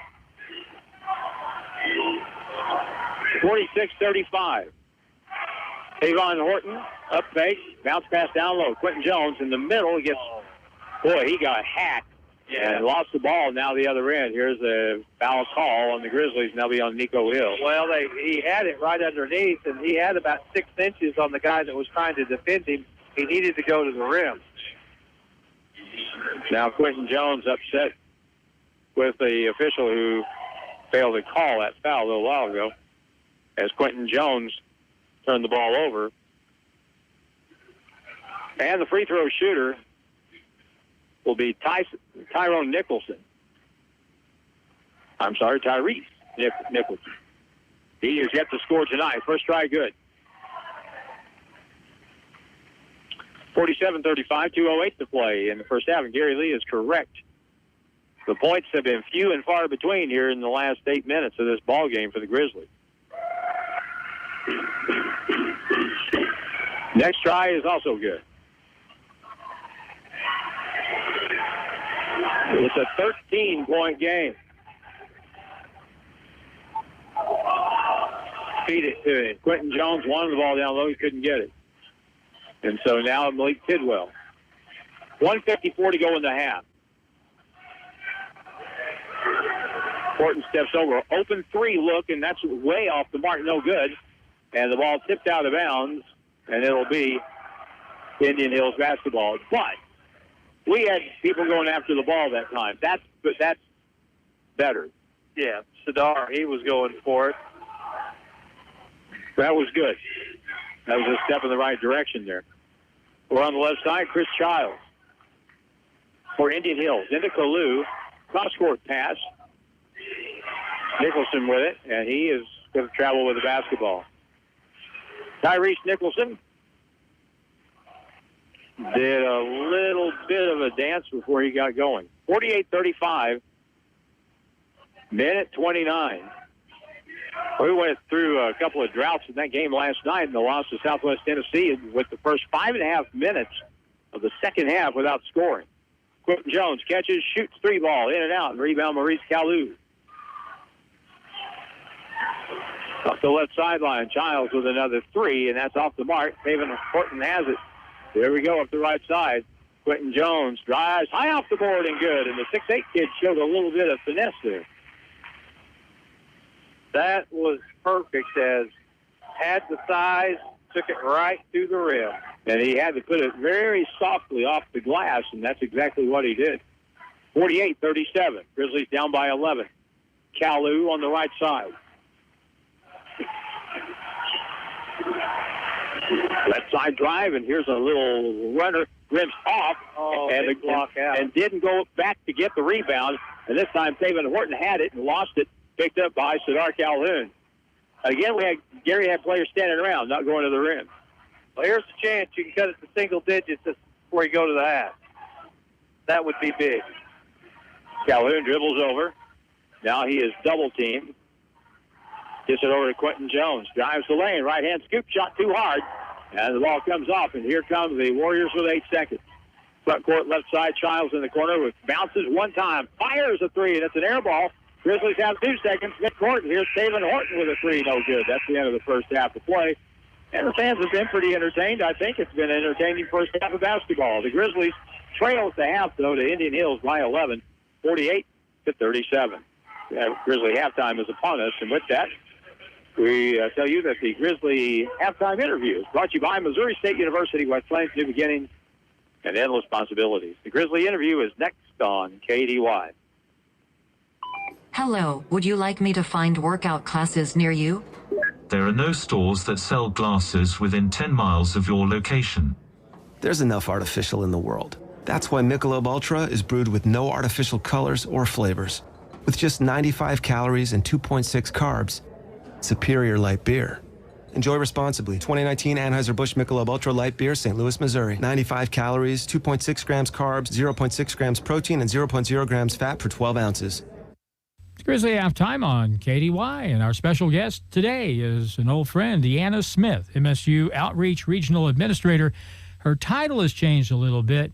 46-35. Avon Horton, up fake, bounce pass down low. Quentin Jones in the middle gets, he got hacked and lost the ball. Now the other end. Here's a foul call on the Grizzlies, and they'll be on Nico Hill. Well, he had it right underneath, and he had about 6 inches on the guy that was trying to defend him. He needed to go to the rim. Now Quentin Jones upset with the official who failed to call that foul a little while ago, as Quentin Jones turned the ball over. And the free throw shooter will be Tyrone Nicholson. I'm sorry, Tyrese Nicholson. He has yet to score tonight. First try, good. 47-35, 2:08 to play in the first half, and Gary Lee is correct. The points have been few and far between here in the last 8 minutes of this ball game for the Grizzlies. Next try is also good. It's a 13-point game. Feed it to him. Quentin Jones wanted the ball down low. He couldn't get it. And so now Malik Tidwell. 1:54 to go in the half. Horton steps over. Open three look, and that's way off the mark. No good. And the ball tipped out of bounds, and it'll be Indian Hills basketball. But we had people going after the ball that time. That's better. Yeah, Sadar, he was going for it. That was good. That was a step in the right direction there. We're on the left side, Chris Childs for Indian Hills. Into Kalu, cross-court pass. Nicholson with it, and he is going to travel with the basketball. Tyrese Nicholson did a little bit of a dance before he got going. 48-35, minute 29. We went through a couple of droughts in that game last night in the loss to Southwest Tennessee with the first 5.5 minutes of the second half without scoring. Quentin Jones catches, shoots three ball, in and out, and rebound Maurice Kalu. Off the left sideline, Childs with another three, and that's off the mark. Taven Horton has it. There we go up the right side. Quentin Jones drives high off the board and good, and the 6'8 kid showed a little bit of finesse there. That was perfect, as had the size, took it right to the rim. And he had to put it very softly off the glass, and that's exactly what he did. 48-37. Grizzlies down by 11. Kalu on the right side. Left side drive, and here's a little runner. Rims off, and didn't go back to get the rebound. And this time, Taven Horton had it and lost it, picked up by Sadar Calhoun. Again, Gary had players standing around, not going to the rim. Well, here's the chance you can cut it to single digits before you go to the half. That would be big. Calhoun dribbles over. Now he is double-teamed. Gets it over to Quentin Jones. Drives the lane. Right-hand scoop shot too hard. And the ball comes off, and here comes the Warriors with 8 seconds. Front court, left side, Childs in the corner with bounces one time. Fires a three, and it's an air ball. Grizzlies have 2 seconds. Mid-court, and here's Taven Horton with a three. No good. That's the end of the first half of play. And the fans have been pretty entertained. I think it's been an entertaining first half of basketball. The Grizzlies trail at the half, though, to Indian Hills by 11, 48-37. Grizzly halftime is upon us, and with that, we tell you that the Grizzly halftime interview is brought to you by Missouri State University, West Plains, new beginnings and endless possibilities. The Grizzly interview is next on KDY. Hello, would you like me to find workout classes near you? There are no stores that sell glasses within 10 miles of your location. There's enough artificial in the world. That's why Michelob Ultra is brewed with no artificial colors or flavors. With just 95 calories and 2.6 carbs, superior light beer. Enjoy responsibly. 2019 Anheuser-Busch Michelob Ultra Light Beer, St. Louis, Missouri. 95 calories, 2.6 grams carbs, 0.6 grams protein, and 0.0 grams fat per 12 ounces. It's Grizzly Halftime on KDY, and our special guest today is an old friend, Deanna Smith, MSU Outreach Regional Administrator. Her title has changed a little bit,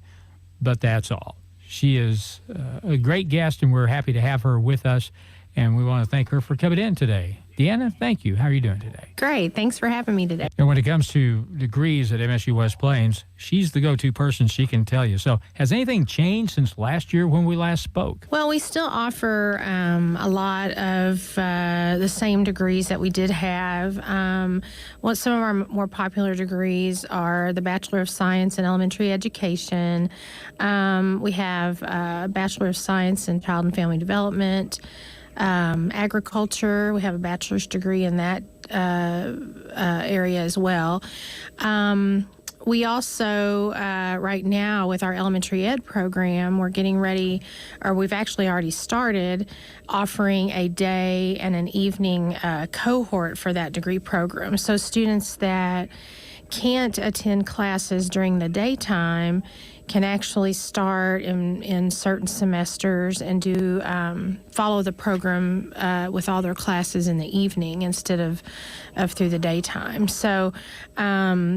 but that's all. She is a great guest, and we're happy to have her with us, and we want to thank her for coming in today. Deanna, thank you. How are you doing today? Great. Thanks for having me today. And when it comes to degrees at MSU West Plains, she's the go-to person. She can tell you. So has anything changed since last year when we last spoke? Well, we still offer a lot of the same degrees that we did have. Some of our more popular degrees are the Bachelor of Science in Elementary Education. We have a Bachelor of Science in Child and Family Development. Agriculture, we have a bachelor's degree in that area as well. We also, right now with our elementary ed program, we're getting ready, or we've actually already started, offering a day and an evening cohort for that degree program. So students that can't attend classes during the daytime can actually start in certain semesters and do follow the program with all their classes in the evening instead of through the daytime. So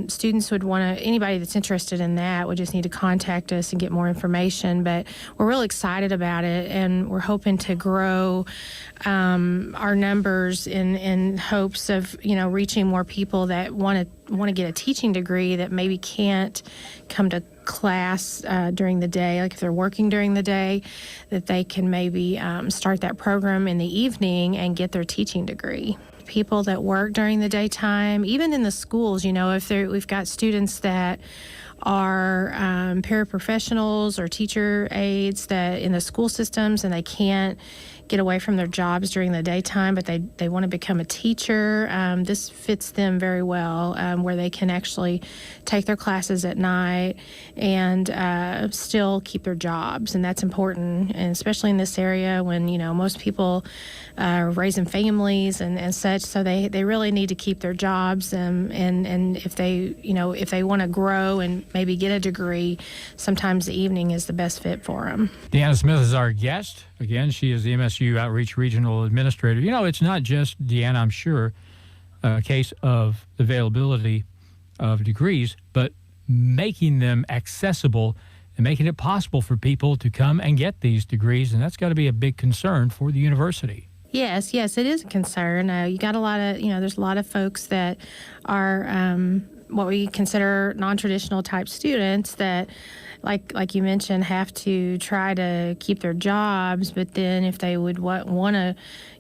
students would want to, anybody that's interested in that would just need to contact us and get more information. But we're really excited about it, and we're hoping to grow our numbers in hopes of reaching more people that want to get a teaching degree that maybe can't come to class during the day. Like if they're working during the day, that they can maybe start that program in the evening and get their teaching degree. People that work during the daytime, even in the schools, if we've got students that are paraprofessionals or teacher aides that in the school systems, and they can't get away from their jobs during the daytime, but they want to become a teacher. This fits them very well, where they can actually take their classes at night and still keep their jobs. And that's important, and especially in this area when, most people are raising families and such, so they really need to keep their jobs. And if they want to grow and maybe get a degree, sometimes the evening is the best fit for them. Deanna Smith is our guest. Again, she is the MSU Outreach Regional Administrator. It's not just, Deanna, I'm sure, a case of availability of degrees, but making them accessible and making it possible for people to come and get these degrees, and that's got to be a big concern for the university. Yes, it is a concern. You got a lot of, there's a lot of folks that are what we consider non-traditional type students that, like you mentioned, have to try to keep their jobs, but then if they would want to,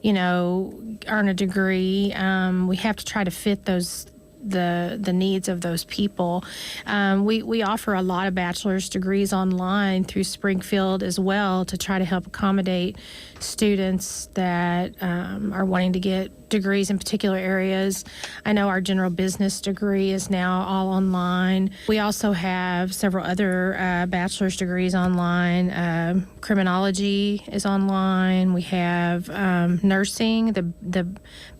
earn a degree, we have to try to fit the needs of those people. We offer a lot of bachelor's degrees online through Springfield as well to try to help accommodate students that are wanting to get degrees in particular areas. I know our general business degree is now all online. We also have several other bachelor's degrees online. Criminology is online. We have nursing, the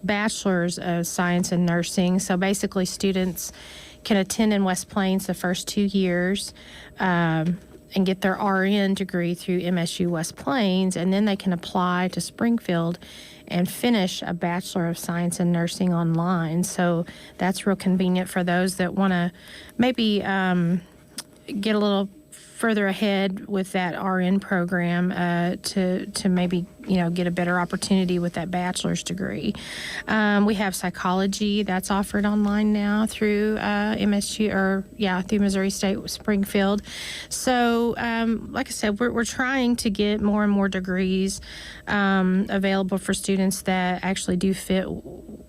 bachelor's of science in nursing. So basically students can attend in West Plains the first 2 years and get their RN degree through MSU West Plains, and then they can apply to Springfield and finish a Bachelor of Science in Nursing online. So that's real convenient for those that want to maybe get a little further ahead with that RN program to maybe get a better opportunity with that bachelor's degree. We have psychology that's offered online now through MSU through Missouri State Springfield. So like I said, we're trying to get more and more degrees available for students that actually do fit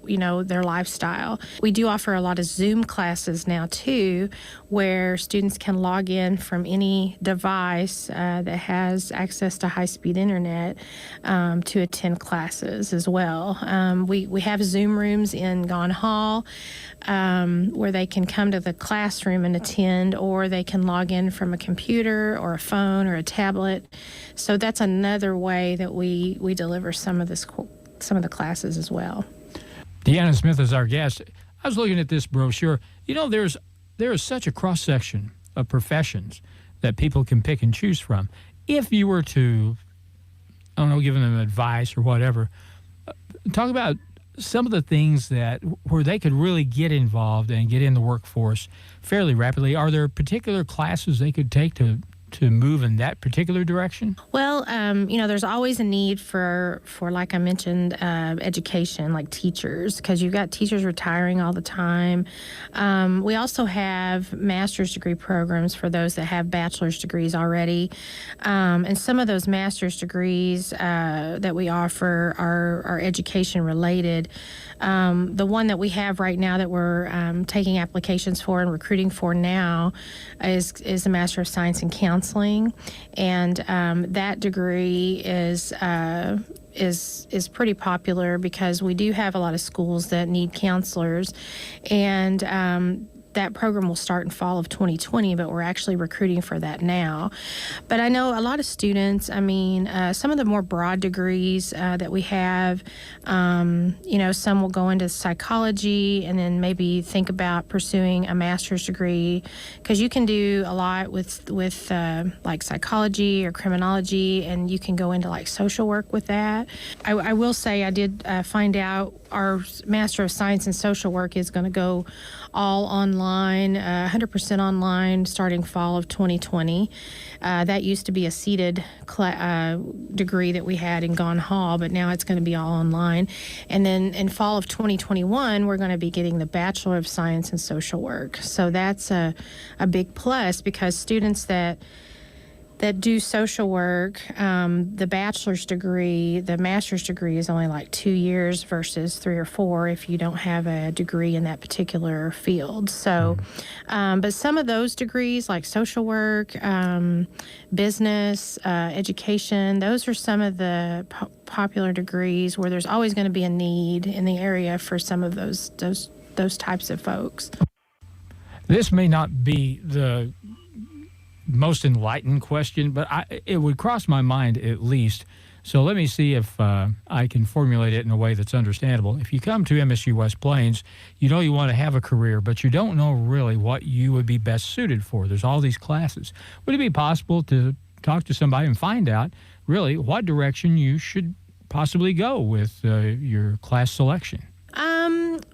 their lifestyle. We do offer a lot of Zoom classes now too, where students can log in from any device that has access to high-speed internet to attend classes as well. We have Zoom rooms in Gone Hall where they can come to the classroom and attend, or they can log in from a computer or a phone or a tablet. So that's another way that we deliver some of the classes as well. Deanna Smith is our guest. I was looking at this brochure. There is such a cross-section of professions that people can pick and choose from. If you were to, give them advice or whatever, talk about some of the things where they could really get involved and get in the workforce fairly rapidly. Are there particular classes they could take to move in that particular direction? Well, there's always a need for like I mentioned, education, like teachers, because you've got teachers retiring all the time. We also have master's degree programs for those that have bachelor's degrees already. And some of those master's degrees that we offer are education related. The one that we have right now that we're taking applications for and recruiting for now is a Master of Science in Counseling, and that degree is pretty popular because we do have a lot of schools that need counselors, and that program will start in fall of 2020, but we're actually recruiting for that now. But I know a lot of students, some of the more broad degrees that we have, some will go into psychology and then maybe think about pursuing a master's degree, because you can do a lot with like psychology or criminology, and you can go into like social work with that. I will say I did find out our Master of Science in Social Work is going to go all online, 100% online, starting fall of 2020. That used to be a seated degree that we had in Gone Hall, but now it's going to be all online. And then in fall of 2021, we're going to be getting the Bachelor of Science in Social Work. So that's a big plus, because students that do social work, the bachelor's degree, the master's degree is only like 2 years versus 3 or 4 if you don't have a degree in that particular field. So, but some of those degrees like social work, business, education, those are some of the popular degrees where there's always going to be a need in the area for some of those types of folks. This may not be the most enlightened question, but it would cross my mind at least. So let me see if I can formulate it in a way that's understandable. If you come to MSU West Plains, you know you want to have a career, but you don't know really what you would be best suited for. There's all these classes. Would it be possible to talk to somebody and find out really what direction you should possibly go with your class selection?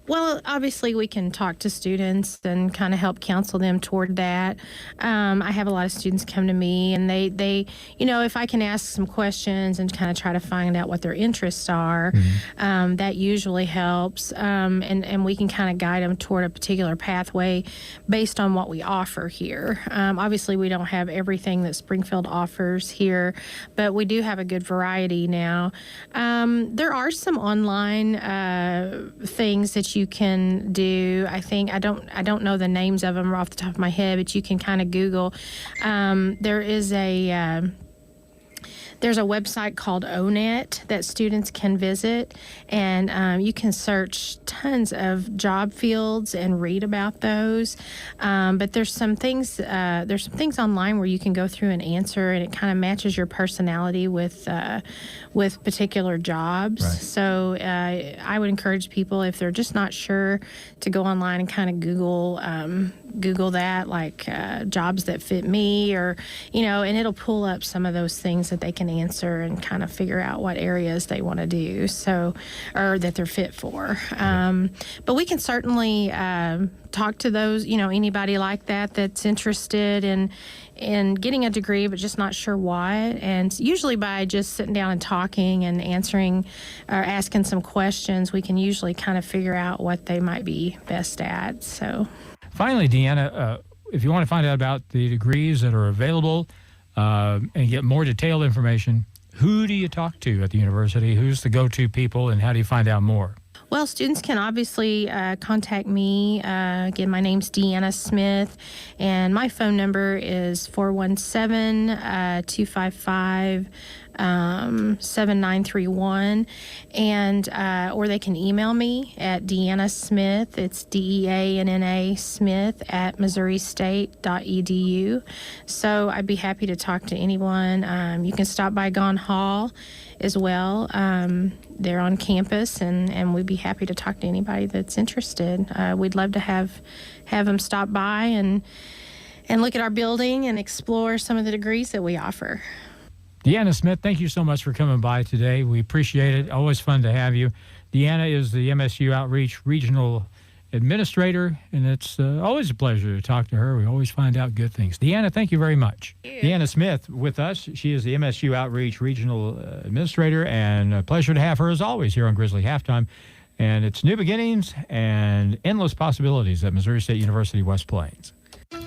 Well, obviously we can talk to students and kind of help counsel them toward that. I have a lot of students come to me, and they if I can ask some questions and kind of try to find out what their interests are, that usually helps. And we can kind of guide them toward a particular pathway based on what we offer here. Obviously we don't have everything that Springfield offers here, but we do have a good variety now. There are some online things that you can do. I think I don't know the names of them off the top of my head, but you can kind of Google. There's a website called ONET that students can visit, and you can search tons of job fields and read about those. But there's some things online where you can go through and answer, and it kind of matches your personality with particular jobs. Right. So I would encourage people, if they're just not sure, to go online and kind of Google that, like jobs that fit me, or and it'll pull up some of those things that they can answer and kind of figure out what areas they want to do, or that they're fit for. But we can certainly talk to those, anybody like that's interested in getting a degree but just not sure what. And usually by just sitting down and talking and answering or asking some questions, we can usually kind of figure out what they might be best at. So finally, Deanna, if you want to find out about the degrees that are available and get more detailed information, who do you talk to at the university? Who's the go-to people, and how do you find out more? Well, students can obviously contact me. Again, my name's Deanna Smith, and my phone number is 417-255-7931, and or they can email me at Deanna Smith. It's DEANNA Smith at MissouriState.edu. So I'd be happy to talk to anyone. You can stop by Gone Hall as well. They're on campus, and we'd be happy to talk to anybody that's interested. We'd love to have them stop by and look at our building and explore some of the degrees that we offer. Deanna Smith, thank you so much for coming by today. We appreciate it. Always fun to have you. Deanna is the MSU Outreach Regional Administrator, and it's always a pleasure to talk to her. We always find out good things. Deanna, thank you very much. Deanna Smith with us. She is the MSU Outreach Regional Administrator, and a pleasure to have her as always here on Grizzly Halftime. And it's new beginnings and endless possibilities at Missouri State University West Plains.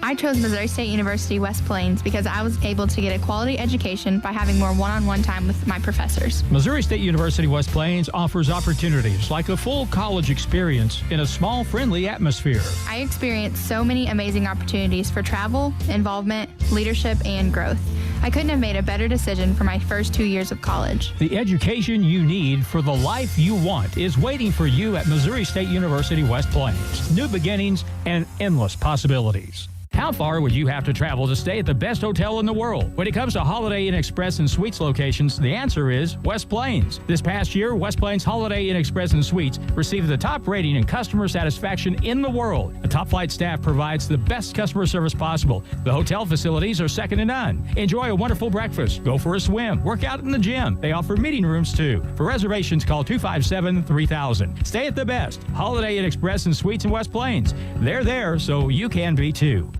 I chose Missouri State University West Plains because I was able to get a quality education by having more one-on-one time with my professors. Missouri State University West Plains offers opportunities like a full college experience in a small, friendly atmosphere. I experienced so many amazing opportunities for travel, involvement, leadership, and growth. I couldn't have made a better decision for my first 2 years of college. The education you need for the life you want is waiting for you at Missouri State University West Plains. New beginnings and endless possibilities. How far would you have to travel to stay at the best hotel in the world? When it comes to Holiday Inn Express and Suites locations, the answer is West Plains. This past year, West Plains Holiday Inn Express and Suites received the top rating in customer satisfaction in the world. The top flight staff provides the best customer service possible. The hotel facilities are second to none. Enjoy a wonderful breakfast, go for a swim, work out in the gym. They offer meeting rooms too. For reservations, call 257-3000. Stay at the best. Holiday Inn Express and Suites in West Plains. They're there so you can be too.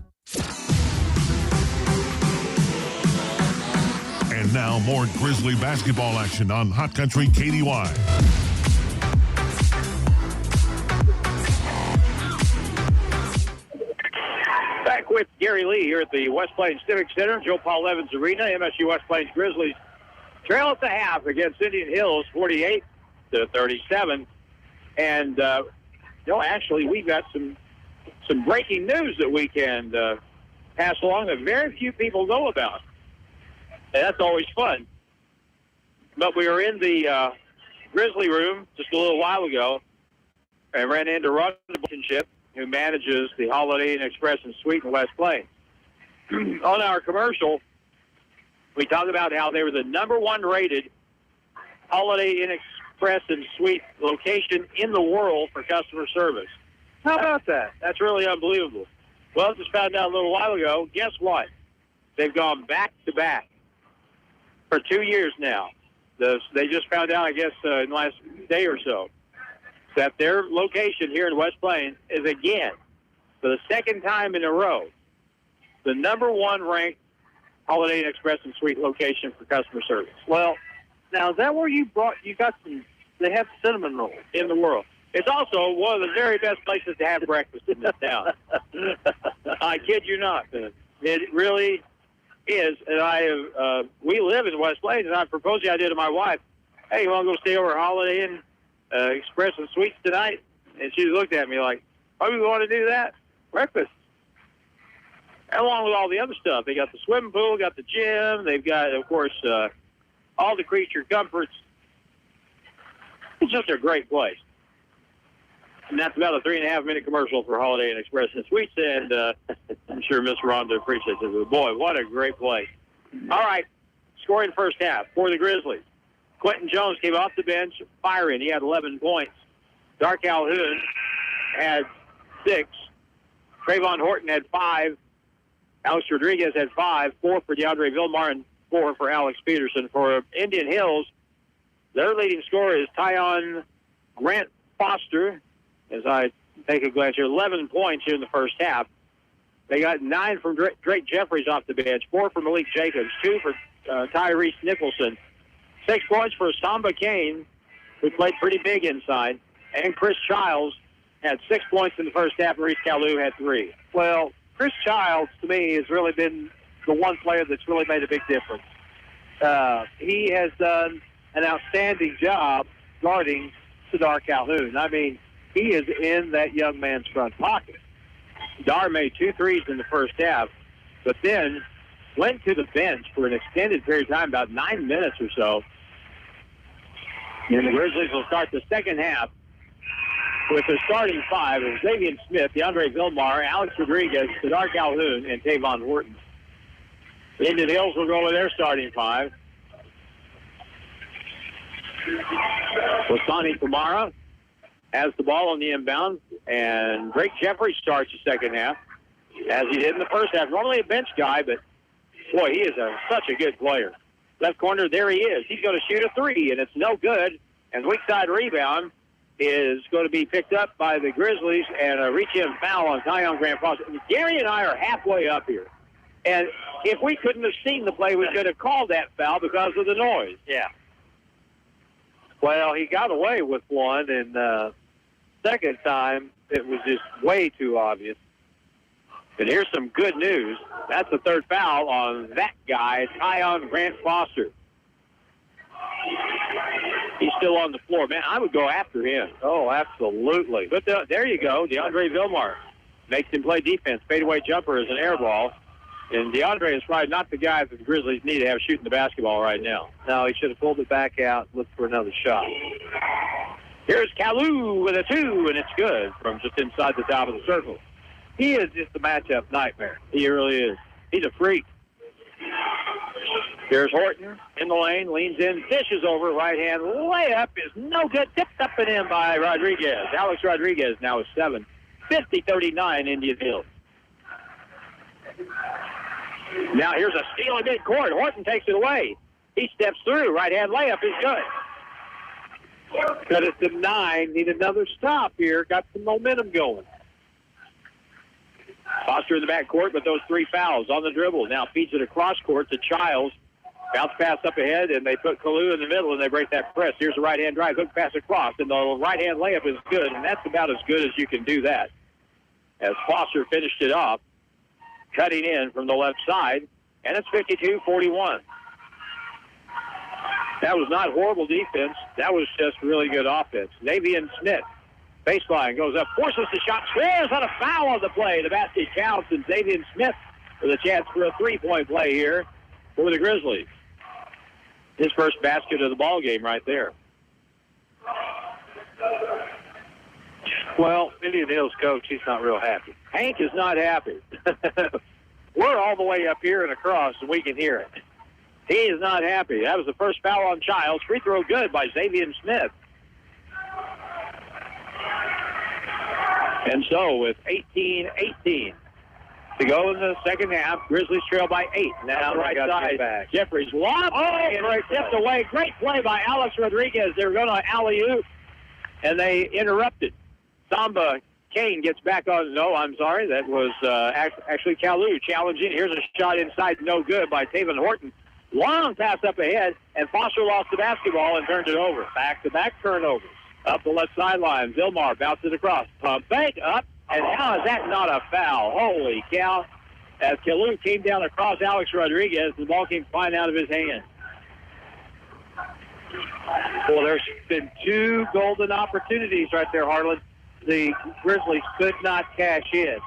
And now more Grizzly basketball action on Hot Country KDY. Back with Gary Lee here at the West Plains Civic Center, Joe Paul Evans Arena. MSU West Plains Grizzlies trail at the half against Indian Hills, 48-37. And, actually, we've got some breaking news that we can pass along that very few people know about. And that's always fun. But we were in the Grizzly room just a little while ago and ran into Ron, who manages the Holiday Inn Express and Suite in West Plains. On our commercial, we talked about how they were the number one rated Holiday Inn Express and Suite location in the world for customer service. How about that? That's really unbelievable. Well, just found out a little while ago, guess what? They've gone back-to-back for 2 years now. They just found out, I guess, in the last day or so, that their location here in West Plains is, again, for the second time in a row, the number one ranked Holiday Inn Express and Suite location for customer service. Well, now, is that where you got some, they have cinnamon rolls in the world. It's also one of the very best places to have breakfast in this town. I kid you not. It really is. And we live in West Plains, and I proposed the idea to my wife, hey, you want to go stay over at Holiday Inn Express and Suites tonight? And she looked at me like, oh, you want to do that? Breakfast. Along with all the other stuff. They got the swimming pool, got the gym. They've got, of course, all the creature comforts. It's just a great place. And that's about a 3.5-minute commercial for Holiday Inn Express and Suites, and I'm sure Miss Rhonda appreciates it. But boy, what a great place. All right, scoring first half for the Grizzlies. Quentin Jones came off the bench, firing. He had 11 points. Dark Calhoun had 6. Trayvon Horton had 5. Alex Rodriguez had 5, 4 for DeAndre Vilmar, and 4 for Alex Peterson. For Indian Hills, their leading scorer is Tyon Grant Foster. As I take a glance here, 11 points here in the first half. They got 9 from Drake Jeffries off the bench, 4 for Malik Jacobs, 2 for Tyrese Nicholson, 6 points for Samba Kane, who played pretty big inside, and Chris Childs had 6 points in the first half, and Reese Kalu had 3. Well, Chris Childs, to me, has really been the one player that's really made a big difference. He has done an outstanding job guarding Sadar Calhoun. I mean, he is in that young man's front pocket. Dar made 2 threes in the first half, but then went to the bench for an extended period of time, about 9 minutes or so. And the Grizzlies will start the second half with their starting 5 of Xavier Smith, DeAndre Vilmar, Alex Rodriguez, Sadar Calhoun, and Tavon Horton. The Indian Hills will go with their starting 5. Wasani Kamara has the ball on the inbound, and Drake Jeffries starts the second half, as he did in the first half. Normally a bench guy, but, boy, he is such a good player. Left corner, there he is. He's going to shoot a 3, and it's no good. And the weak side rebound is going to be picked up by the Grizzlies, and a reach-in foul on Tyon Grant Foster. Gary and I are halfway up here. And if we couldn't have seen the play, we could have called that foul because of the noise. Yeah. Well, he got away with one, and second time, it was just way too obvious. And here's some good news. That's the third foul on that guy, Tyon Grant Foster. He's still on the floor. Man, I would go after him. Oh, absolutely. But there you go. DeAndre Vilmar makes him play defense. Fadeaway jumper is an air ball. And DeAndre is probably not the guy that the Grizzlies need to have shooting the basketball right now. No, he should have pulled it back out, looked for another shot. Here's Kalu with a 2, and it's good from just inside the top of the circle. He is just a matchup nightmare. He really is. He's a freak. Here's Horton in the lane, leans in, dishes over, right-hand layup is no good, tipped up and in by Rodriguez. Alex Rodriguez now is 7. 50-39 Indian Hills. Now here's a steal in midcourt. Horton takes it away. He steps through. Right-hand layup is good. Cut it to 9. Need another stop here. Got some momentum going. Foster in the backcourt, but those 3 fouls on the dribble. Now feeds it across court to Childs. Bounce pass up ahead, and they put Kalu in the middle, and they break that press. Here's the right-hand drive, hook pass across, and the right-hand layup is good, and that's about as good as you can do that. As Foster finished it off, cutting in from the left side, and it's 52-41. That was not horrible defense. That was just really good offense. Navian Smith, baseline, goes up, forces the shot, scores on a foul on the play. The basket counts, and Navian Smith with a chance for a three-point play here for the Grizzlies. His first basket of the ball game right there. Well, Indian Hills coach, he's not real happy. Hank is not happy. We're all the way up here and across, and we can hear it. He is not happy. That was the first foul on Childs. Free throw good by Xavier Smith. And so with 18-18 to go in the second half, Grizzlies trail by 8. Now right side, Jeffries lob. Oh, great tipped away. Great play by Alex Rodriguez. They were going to alley-oop, and they interrupted. Samba Kane gets back on. No, I'm sorry. That was actually Kalu challenging. Here's a shot inside. No good by Taven Horton. Long pass up ahead, and Foster lost the basketball and turned it over. Back-to-back turnovers. Up the left sideline. Vilmar bounces across. Pump fake up. And how is that not a foul? Holy cow. As Kalu came down across Alex Rodriguez, the ball came flying out of his hand. Well, there's been 2 golden opportunities right there, Harlan. The Grizzlies could not cash in.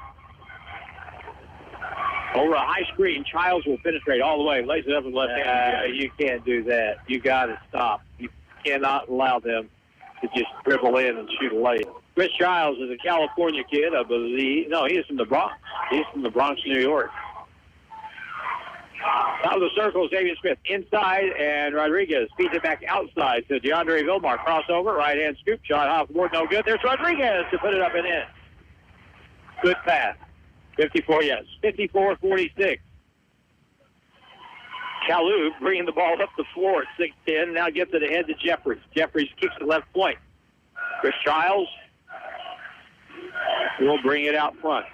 Over a high screen, Childs will penetrate all the way. Lays it up with left hand. You can't do that. You got to stop. You cannot allow them to just dribble in and shoot a layup. Chris Childs is a California kid, I believe. No, he is from the Bronx. He's from the Bronx, New York. Out of the circle, Xavier Smith inside, and Rodriguez feeds it back outside to DeAndre Vilmar. Crossover, right-hand scoop shot off the board, no good. There's Rodriguez to put it up and in. Good pass. 54-46. Kalu bringing the ball up the floor at 6'10", now gets it ahead to Jeffries. Jeffries kicks it left point. Chris Childs will bring it out front.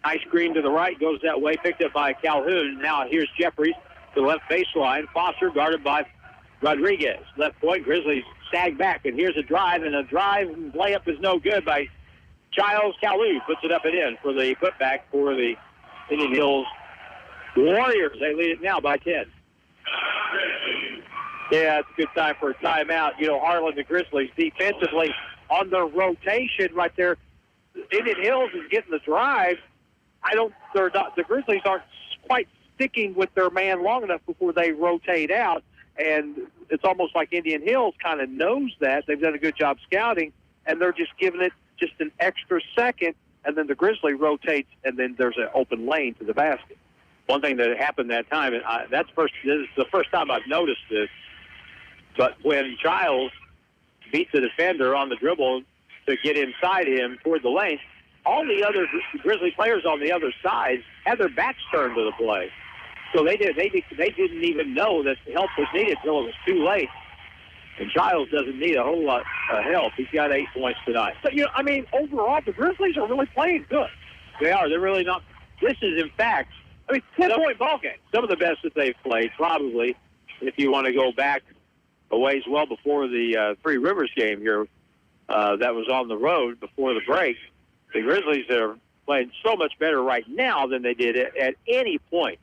High screen to the right, goes that way, picked up by Calhoun. Now here's Jeffries to the left baseline. Foster guarded by Rodriguez. Left point, Grizzlies sag back, and here's a drive, and layup is no good by Childs. Kalu puts it up and in for the putback for the Indian Hills Warriors. They lead it now by 10. Yeah, it's a good time for a timeout. You know, Harlan, the Grizzlies defensively on their rotation right there. Indian Hills is getting the drive. The Grizzlies aren't quite sticking with their man long enough before they rotate out, and it's almost like Indian Hills kind of knows that. They've done a good job scouting, and they're just giving it just an extra second, and then the Grizzly rotates, and then there's an open lane to the basket. One thing that happened that time, and this is the first time I've noticed this, but when Childs beats the defender on the dribble to get inside him toward the lane, all the other Grizzly players on the other side had their backs turned to the play. So they didn't even know that help was needed until it was too late. And Childs doesn't need a whole lot of help. He's got 8 points tonight. But, overall, the Grizzlies are really playing good. They are. They're really not. This is, in fact, 10-point ball game. Some of the best that they've played, probably, if you want to go back a ways well before the Three Rivers game here that was on the road before the break. The Grizzlies are playing so much better right now than they did at any point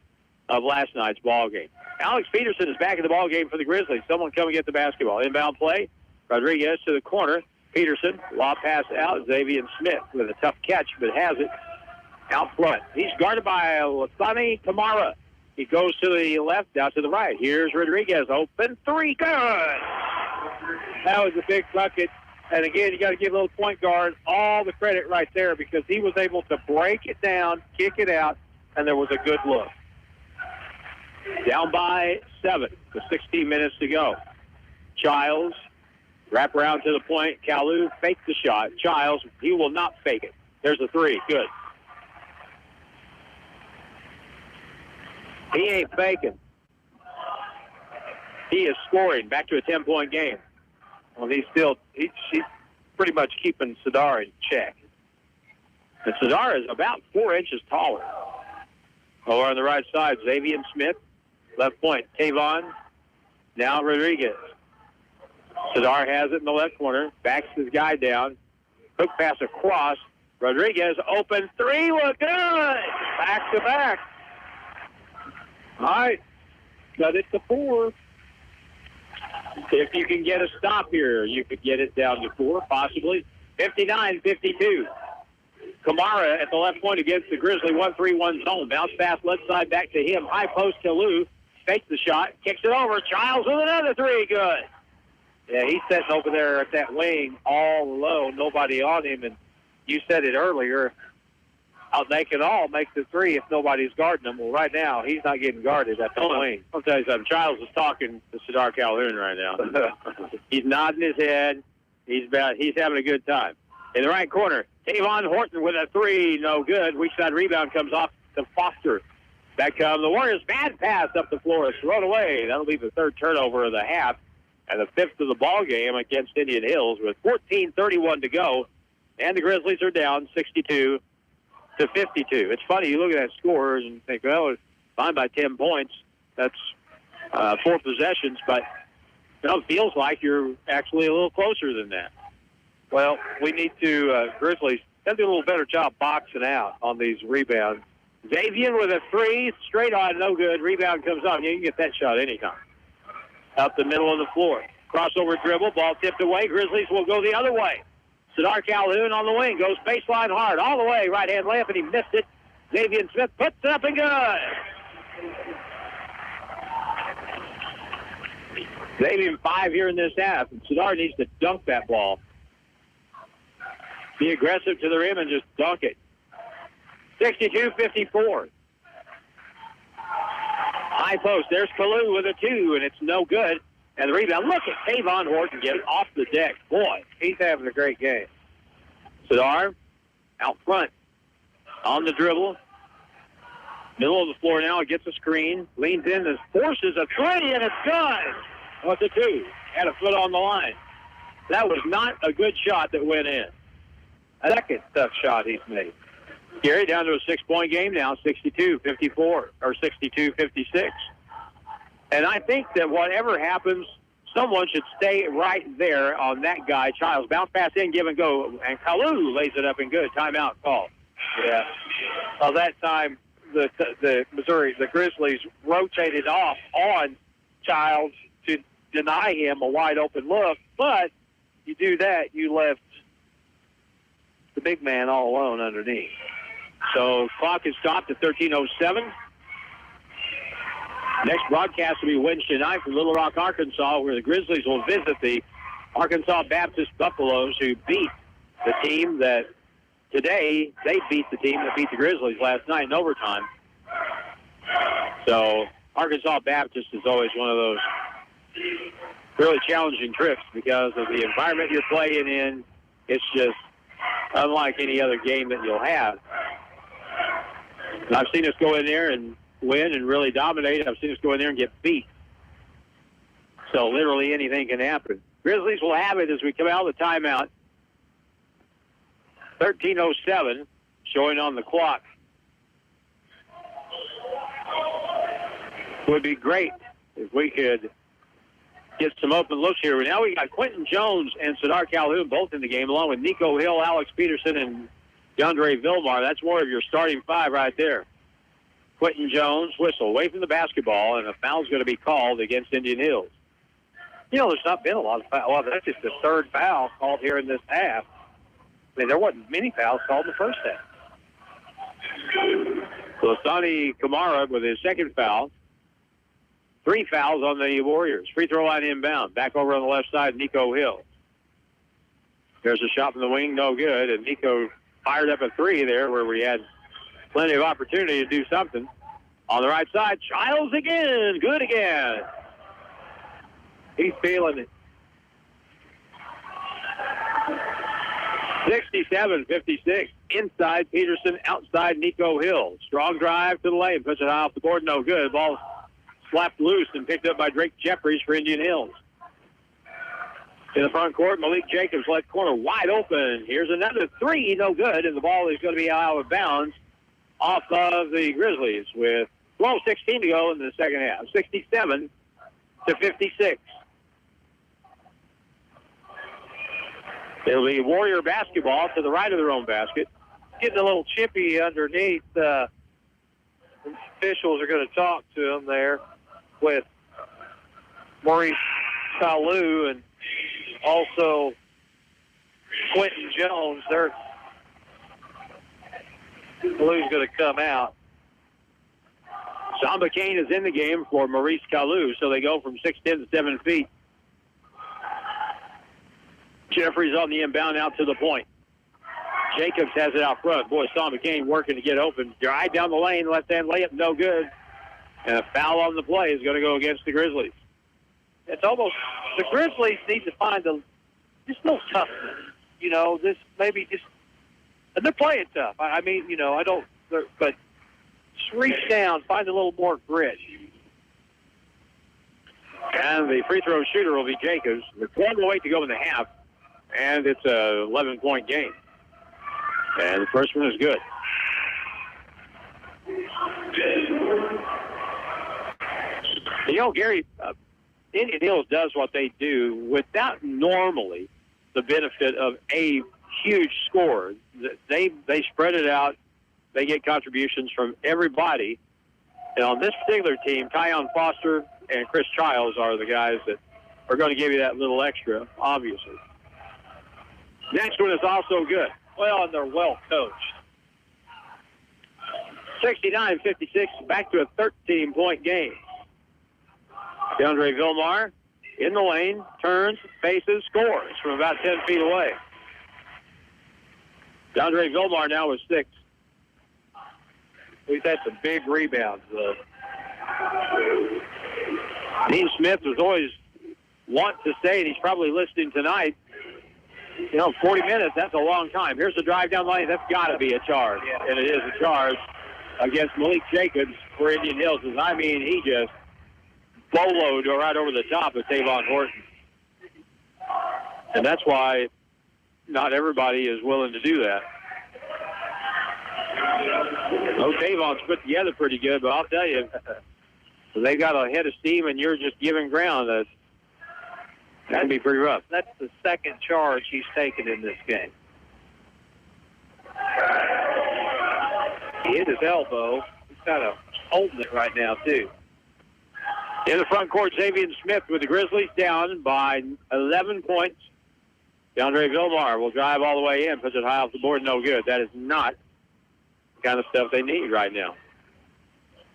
of last night's ball game. Alex Peterson is back in the ball game for the Grizzlies. Someone come and get the basketball. Inbound play. Rodriguez to the corner. Peterson, lob pass out. Xavier Smith with a tough catch, but has it. out front. He's guarded by Lathani Kamara. He goes to the left, out to the right. Here's Rodriguez, open three, good. That was a big bucket. And again, you got to give a little point guard all the credit right there because he was able to break it down, kick it out, and there was a good look. Down by 7 with 16 minutes to go. Childs, wrap around to the point. Kalu faked the shot. Childs, he will not fake it. There's a three. Good. He ain't faking. He is scoring. Back to a 10-point game. Well, he's pretty much keeping Sadar in check. And Sadar is about 4 inches taller. Over on the right side, Xavier Smith. Left point, Tavon. Now Rodriguez. Sadar has it in the left corner. Backs his guy down. Hook pass across. Rodriguez open three. Look good. Back to back. All right. Got it to 4. If you can get a stop here, you could get it down to 4, possibly. 59-52. Kamara at the left point against the Grizzly 1-3-1 zone. Bounce pass left side back to him. High post to Lou. Fakes the shot. Kicks it over. Childs with another three. Good. Yeah, he's sitting over there at that wing all alone. Nobody on him. And you said it earlier. They can all make the three if nobody's guarding them. Well, right now, he's not getting guarded at the wing. I'll tell you something. Childs is talking to Sadar Calhoun right now. He's nodding his head. He's having a good time. In the right corner, Tavon Horton with a three. No good. Weak side rebound comes off to Foster. Back come the Warriors. Bad pass up the floor. It's thrown away. That'll be the 3rd turnover of the half and the 5th of the ball game against Indian Hills with 14:31 to go. And the Grizzlies are down 62-52. It's funny, you look at that score and think, well, it's fine by 10 points. That's 4 possessions, but it feels like you're actually a little closer than that. Well, we need to, Grizzlies, got to do a little better job boxing out on these rebounds. Xavier with a three, straight on, no good. Rebound comes off. You can get that shot anytime. Up the middle of the floor. Crossover dribble, ball tipped away. Grizzlies will go the other way. Sadar Calhoun on the wing, goes baseline hard, all the way, right-hand layup, and he missed it. Xavier Smith puts it up and good. Xavier 5 here in this half, and Sadar needs to dunk that ball. Be aggressive to the rim and just dunk it. 62-54. High post, there's Kalu with a 2, and it's no good. And the rebound, look at Tavon Horton get off the deck. Boy, he's having a great game. Sadar out front on the dribble. Middle of the floor now, gets a screen, leans in and forces a three, and it's good. What's a 2? Had a foot on the line. That was not a good shot that went in. A second tough shot he's made. Gary down to a 6-point game now, 62-54, or 62-56. And I think that whatever happens, someone should stay right there on that guy, Childs. Bounce pass in, give and go. And Kalu lays it up and good. Timeout call. Yeah. Well, that time, the Grizzlies rotated off on Childs to deny him a wide open look. But you do that, you left the big man all alone underneath. So clock is stopped at 13:07. Next broadcast will be Wednesday night from Little Rock, Arkansas, where the Grizzlies will visit the Arkansas Baptist Buffaloes, who beat the team that today, they beat the team that beat the Grizzlies last night in overtime. So Arkansas Baptist is always one of those really challenging trips because of the environment you're playing in. It's just unlike any other game that you'll have. I've seen us go in there and win and really dominate. I've seen us go in there and get beat. So literally anything can happen. Grizzlies will have it as we come out of the timeout. 13:07 showing on the clock. Would be great if we could get some open looks here. Now we got Quentin Jones and Sadar Calhoun both in the game, along with Nico Hill, Alex Peterson, and DeAndre Vilmar. That's more of your starting 5 right there. Quentin Jones, whistle, away from the basketball, and a foul's going to be called against Indian Hills. You know, there's not been a lot of fouls. Well, that's just the 3rd foul called here in this half. I mean, there wasn't many fouls called in the first half. Lasani Kamara with his second foul. 3 fouls on the Warriors. Free throw line inbound. Back over on the left side, Nico Hill. There's a shot from the wing, no good. And Nico fired up a 3 there where we had plenty of opportunity to do something. On the right side, Childs again. Good again. He's feeling it. 67-56. Inside Peterson, outside Nico Hill. Strong drive to the lane. Puts it high off the board, no good. Ball slapped loose and picked up by Drake Jeffries for Indian Hills. In the front court, Malik Jacobs left corner wide open. Here's another 3, no good, and the ball is going to be out of bounds off of the Grizzlies with 12:16 to go in the second half. 67-56. It'll be Warrior basketball to the right of their own basket. Getting a little chippy underneath. Officials are going to talk to him there with Maurice Kalu and also Quentin Jones. Kalu's going to come out. Samba Kane is in the game for Maurice Kalu, so they go from 6'10" to 7 feet. Jeffries on the inbound out to the point. Jacobs has it out front. Boy, Samba Kane working to get open. Drive down the lane, left-hand layup, no good. And a foul on the play is going to go against the Grizzlies. It's almost, the Grizzlies need to find just a little toughness. You know, this maybe just, and they're playing tough. I mean, you know, but just reach down, find a little more grit. And the free throw shooter will be Jacobs. With 12:08 to go in the half, and it's a 11-point game. And the first one is good. You know, Gary, Indian Hills does what they do without normally the benefit of a huge score. They spread it out. They get contributions from everybody. And on this particular team, Tyon Foster and Chris Childs are the guys that are going to give you that little extra, obviously. Next one is also good. Well, and they're well coached. 69-56, back to a 13-point game. DeAndre Vilmar in the lane, turns, faces, scores from about 10 feet away. DeAndre Vilmar now with 6. We've had some big rebounds, though. Dean Smith was always want to say, and he's probably listening tonight, you know, 40 minutes, that's a long time. Here's the drive down the lane. That's got to be a charge. Yeah. And it is a charge against Malik Jacobs for Indian Hills. I mean, he just boloed right over the top of Tavon Horton. And that's why not everybody is willing to do that. Oh, Tavon's put together pretty good, but I'll tell you, they got a head of steam and you're just giving ground. That'd be pretty rough. That's the second charge he's taken in this game. He hit his elbow. He's kind of holding it right now, too. In the front court, Xavier Smith with the Grizzlies down by 11 points. DeAndre Vilmar will drive all the way in, puts it high off the board, no good. That is not the kind of stuff they need right now.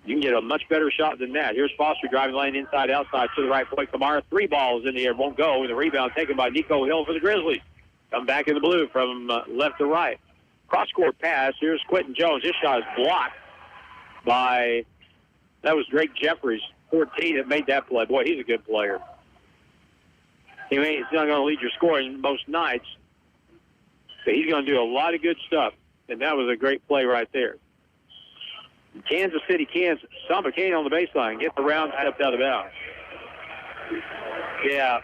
You can get a much better shot than that. Here's Foster driving lane inside, outside to the right point. Kamara, 3 balls in the air, won't go. And the rebound taken by Nico Hill for the Grizzlies. Come back in the blue from left to right. Cross-court pass. Here's Quentin Jones. His shot is blocked by, that was Drake Jeffries, 14, that made that play. Boy, he's a good player. He's not going to lead your scoring most nights, but he's going to do a lot of good stuff. And that was a great play right there. Kansas City, Kansas. Samba Kane on the baseline. Get the round stepped out of bounds. Yeah.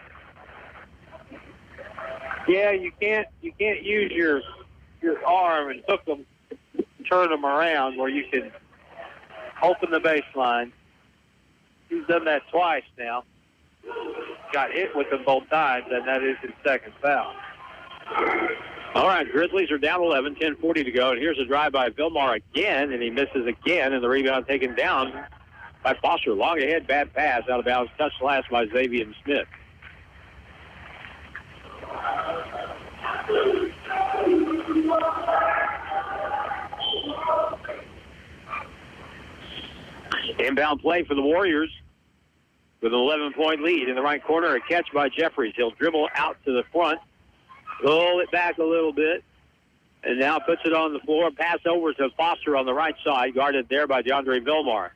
Yeah, you can't use your arm and hook them, turn them around where you can open the baseline. He's done that twice now. Got hit with them both times, and that is his second foul. All right, Grizzlies are down 11, 10:40 to go, and here's a drive by Vilmar again, and he misses again, and the rebound taken down by Foster. Long ahead, bad pass, out of bounds, touched last by Xavier Smith. Inbound play for the Warriors with an 11-point lead. In the right corner, a catch by Jeffries. He'll dribble out to the front, roll it back a little bit, and now puts it on the floor. Pass over to Foster on the right side, guarded there by DeAndre Vilmar.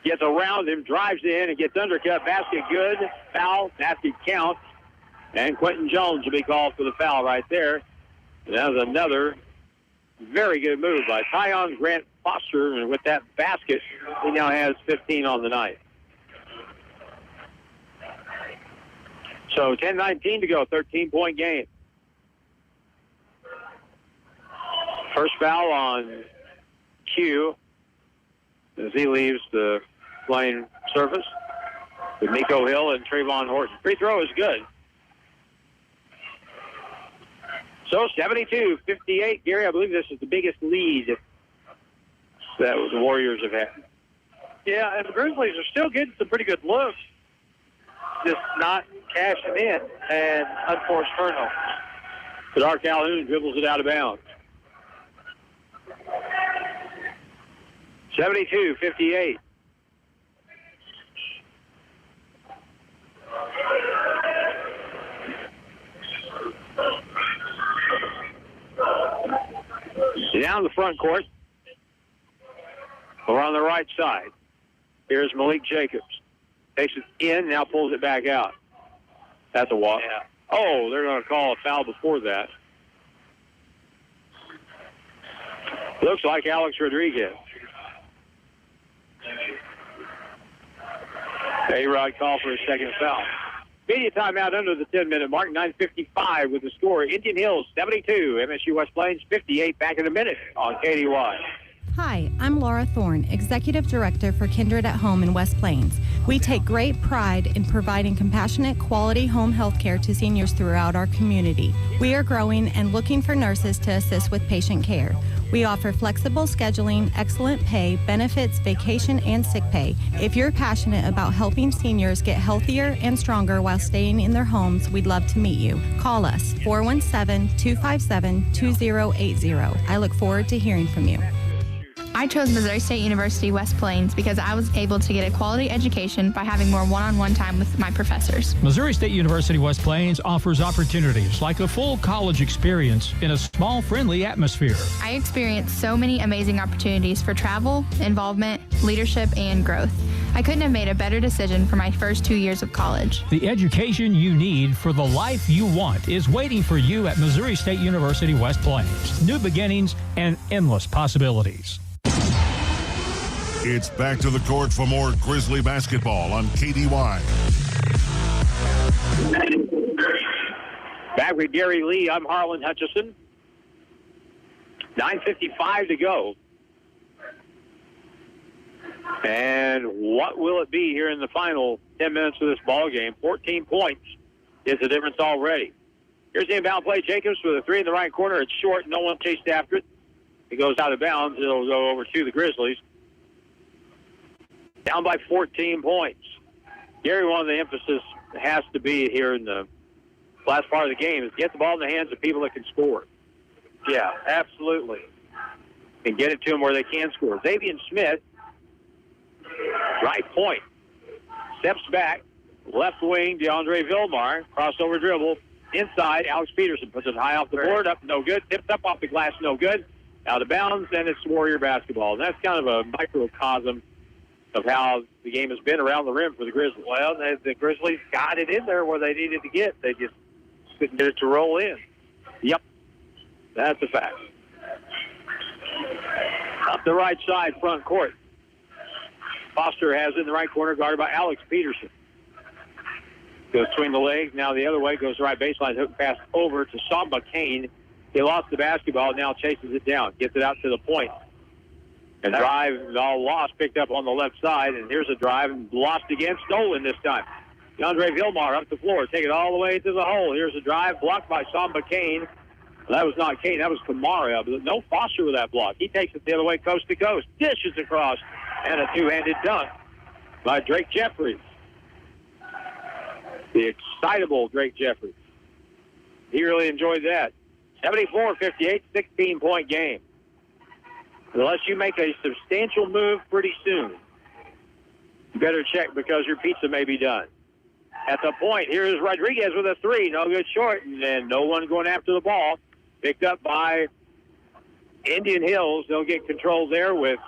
Gets around him, drives in, and gets undercut. Basket good. Foul. Basket count. And Quentin Jones will be called for the foul right there. And that was another very good move by Tyon Grant Foster. And with that basket, he now has 15 on the night. So 10-19 to go, 13-point game. First foul on Q as he leaves the playing surface with Nico Hill and Trayvon Horton. Free throw is good. So 72-58, Gary, I believe this is the biggest lead that the Warriors have had. Yeah, and the Grizzlies are still getting some pretty good looks, just not cashing in, and unforced turnover. Kadar Calhoun dribbles it out of bounds. 72-58. Down the front court. We're on the right side. Here's Malik Jacobs. Takes it in, now pulls it back out. That's a walk. Yeah. Oh, they're going to call a foul before that. Looks like Alex Rodriguez. A-Rod call for his second foul. Media timeout under the 10-minute mark. 9:55 with the score. Indian Hills 72, MSU West Plains 58. Back in a minute on KDY. Hi, I'm Laura Thorne, Executive Director for Kindred at Home in West Plains. We take great pride in providing compassionate, quality home health care to seniors throughout our community. We are growing and looking for nurses to assist with patient care. We offer flexible scheduling, excellent pay, benefits, vacation, and sick pay. If you're passionate about helping seniors get healthier and stronger while staying in their homes, we'd love to meet you. Call us, 417-257-2080. I look forward to hearing from you. I chose Missouri State University West Plains because I was able to get a quality education by having more one-on-one time with my professors. Missouri State University West Plains offers opportunities like a full college experience in a small, friendly atmosphere. I experienced so many amazing opportunities for travel, involvement, leadership, and growth. I couldn't have made a better decision for my first 2 years of college. The education you need for the life you want is waiting for you at Missouri State University West Plains. New beginnings and endless possibilities. It's back to the court for more Grizzly basketball on KDY. Back with Gary Lee, I'm Harlan Hutchison. 9:55 to go. And what will it be here in the final 10 minutes of this ball game? 14 points is the difference already. Here's the inbound play. Jacobs with a three in the right corner. It's short. No one chased after it. It goes out of bounds. It'll go over to the Grizzlies. Down by 14 points. Gary, one of the emphasis has to be here in the last part of the game is get the ball in the hands of people that can score. Yeah, absolutely. And get it to them where they can score. Xavier Smith, right point, steps back, left wing, DeAndre Vilmar, crossover dribble, inside, Alex Peterson puts it high off the board, up, no good, tips up off the glass, no good, out of bounds, and it's Warrior basketball. And that's kind of a microcosm of how the game has been around the rim for the Grizzlies. Well, the Grizzlies got it in there where they needed to get. They just couldn't get it to roll in. Yep, that's a fact. Up the right side, front court. Foster has it in the right corner, guarded by Alex Peterson. Goes between the legs, now the other way, goes right baseline, hook pass over to Samba Kane. He lost the basketball, now chases it down, gets it out to the point. And drive, all lost, picked up on the left side, and here's a drive, and lost again, stolen this time. DeAndre Vilmar up the floor, take it all the way to the hole. Here's a drive, blocked by Samba Kane. Well, that was not Kane, that was Kamara, but no Foster with that block. He takes it the other way, coast to coast, dishes across, and a two-handed dunk by Drake Jeffries. The excitable Drake Jeffries. He really enjoyed that. 74-58, 16-point game. unless you make a substantial move pretty soon, you better check because your pizza may be done. At the point, here is Rodriguez with a three. No good short, and then no one going after the ball. Picked up by Indian Hills. They'll get control there with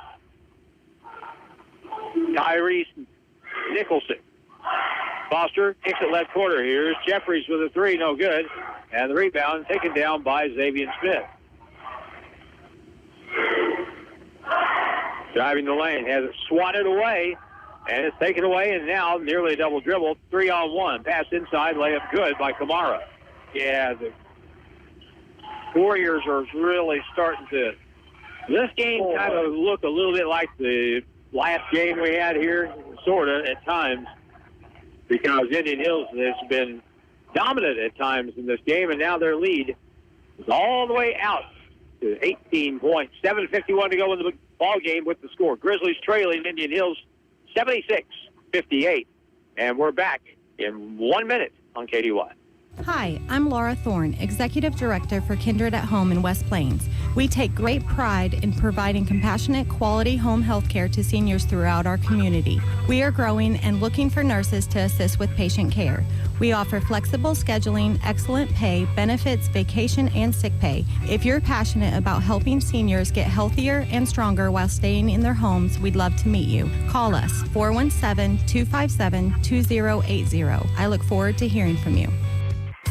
Tyrese Nicholson. Foster kicks it left corner. Here's Jeffries with a three. No good. And the rebound taken down by Xavier Smith. Driving the lane. Has it swatted away. And it's taken away, and now nearly a double dribble. 3-on-1. Pass inside, layup good by Kamara. Yeah, the Warriors are really starting to... This game kind of looked a little bit like the last game we had here, sort of, at times, because Indian Hills has been dominant at times in this game, and now their lead is all the way out to 18 points. 7:51 to go in the ball game with the score. Grizzlies trailing Indian Hills 76-58. And we're back in 1 minute on KDY. Hi, I'm Laura Thorne, Executive Director for Kindred at Home in West Plains. We take great pride in providing compassionate, quality home health care to seniors throughout our community. We are growing and looking for nurses to assist with patient care. We offer flexible scheduling, excellent pay, benefits, vacation, and sick pay. If you're passionate about helping seniors get healthier and stronger while staying in their homes, we'd love to meet you. Call us, 417-257-2080. I look forward to hearing from you.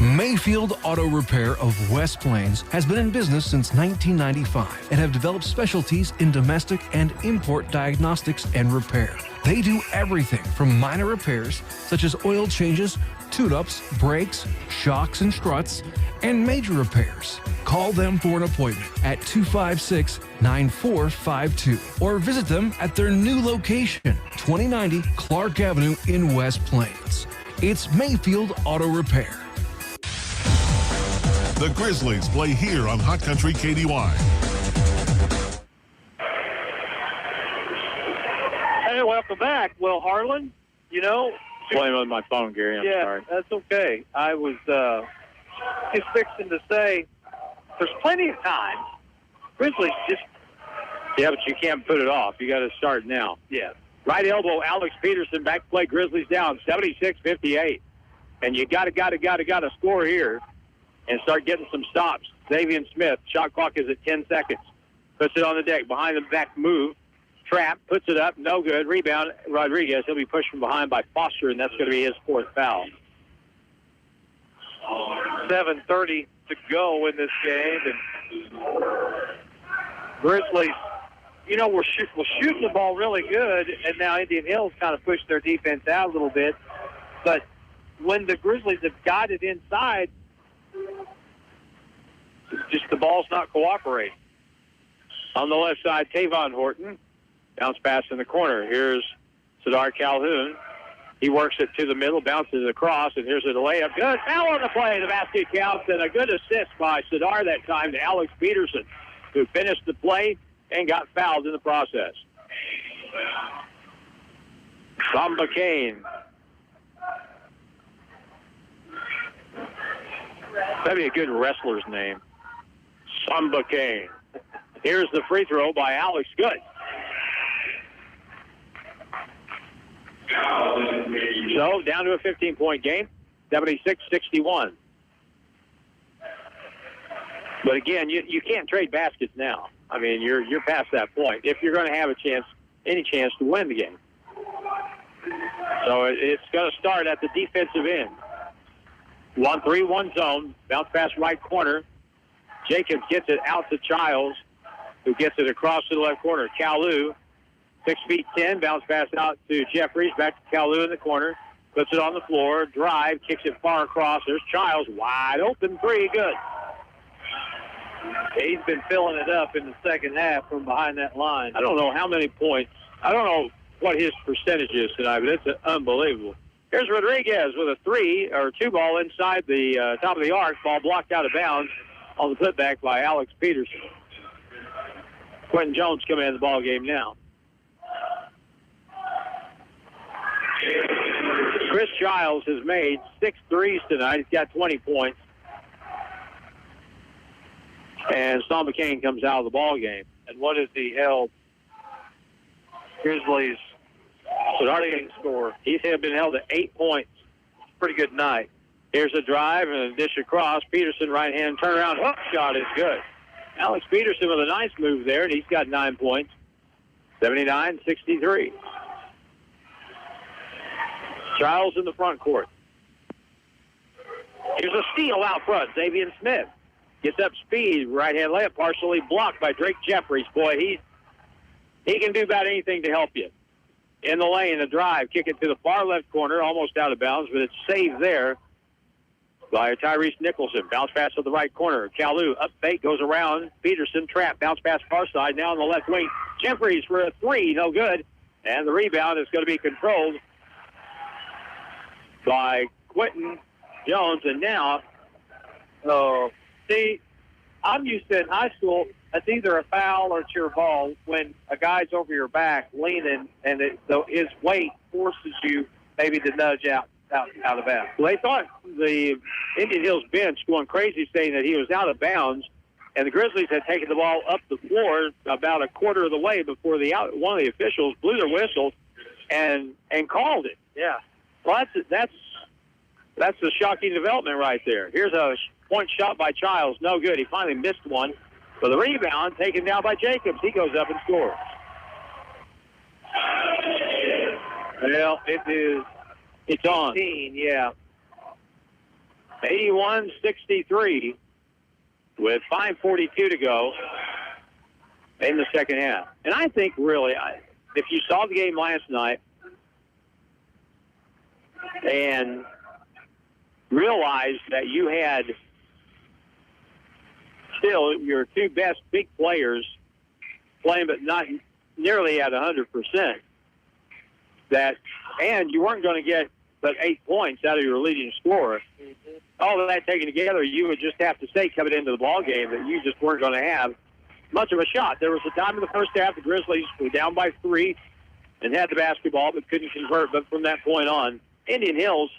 Mayfield Auto Repair of West Plains has been in business since 1995 and have developed specialties in domestic and import diagnostics and repair. They do everything from minor repairs such as oil changes, tune-ups, brakes, shocks and struts, and major repairs. Call them for an appointment at 256-9452 or visit them at their new location, 2090 Clark Avenue in West Plains. It's Mayfield Auto Repair. The Grizzlies play here on Hot Country KDY. Hey, welcome back. Well, Harlan, you know... Playing on my phone, Gary. I'm sorry. That's okay. I was just fixing to say there's plenty of time. Grizzlies just... Yeah, but you can't put it off. You got to start now. Yeah. Right elbow, Alex Peterson, back play, Grizzlies down, 76-58. And you got to score here and start getting some stops. Xavier Smith, shot clock is at 10 seconds. Puts it on the deck, behind the back move. Trap, puts it up, no good. Rebound, Rodriguez. He'll be pushed from behind by Foster, and that's going to be his fourth foul. 7:30 to go in this game. And Grizzlies, you know, we're shooting the ball really good, and now Indian Hills kind of pushed their defense out a little bit. But when the Grizzlies have got it inside, just the ball's not cooperating. On the left side, Tavon Horton. Bounce pass in the corner. Here's Sadar Calhoun. He works it to the middle, bounces across, and here's a layup. Good foul on the play. The basket counts, and a good assist by Sadar that time to Alex Peterson, who finished the play and got fouled in the process. Samba Kane. That'd be a good wrestler's name. Samba Kane. Here's the free throw by Alex. Good. So, down to a 15-point game, 76-61. But again, you can't trade baskets now. I mean, you're past that point if you're going to have any chance to win the game. So it's going to start at the defensive end. 1-3-1 zone, bounce pass right corner. Jacobs gets it out to Childs, who gets it across to the left corner. Kalu, 6'10", bounce pass out to Jeffries, back to Kalu in the corner. Puts it on the floor, drive, kicks it far across. There's Childs, wide open three, good. He's been filling it up in the second half from behind that line. I don't know how many points. I don't know what his percentage is tonight, but it's unbelievable. Here's Rodriguez with a two ball inside the top of the arc. Ball blocked out of bounds on the putback by Alex Peterson. Quentin Jones coming in the ball game now. Chris Childs has made 6 threes tonight. He's got 20 points. And Samba Kane comes out of the ball game. And what has he held Grizzlies' starting score? He's been held at 8 points. Pretty good night. Here's a drive and a dish across. Peterson, right-hand turnaround hook shot is good. Alex Peterson with a nice move there, and he's got 9 points. 79-63. Childs in the front court. Here's a steal out front. Xavier Smith gets up speed. Right-hand layup partially blocked by Drake Jeffries. Boy, he can do about anything to help you. In the lane, a drive. Kick it to the far left corner. Almost out of bounds, but it's saved there by Tyrese Nicholson. Bounce pass to the right corner. Kalu up fake, goes around. Peterson trap. Bounce pass far side. Now on the left wing. Jeffries for a three. No good. And the rebound is going to be controlled by Quentin Jones. And now, see, I'm used to in high school, it's either a foul or it's your ball when a guy's over your back leaning and his weight forces you maybe to nudge out of bounds. Well, they thought the Indian Hills bench going crazy saying that he was out of bounds, and the Grizzlies had taken the ball up the floor about a quarter of the way before one of the officials blew their whistle and called it. Yeah. Well, that's a shocking development right there. Here's a point shot by Childs. No good. He finally missed one. For the rebound, taken down by Jacobs. He goes up and scores. Well, it's on. 15, yeah. 81-63 with 5:42 to go in the second half. And I think really, if you saw the game last night and realized that you had still your two best big players playing, but not nearly at 100%. And you weren't going to get but 8 points out of your leading scorer. Mm-hmm. All of that taken together, you would just have to say coming into the ball game that you just weren't going to have much of a shot. There was a time in the first half the Grizzlies were down by 3 and had the basketball but couldn't convert. But from that point on, Indian Hills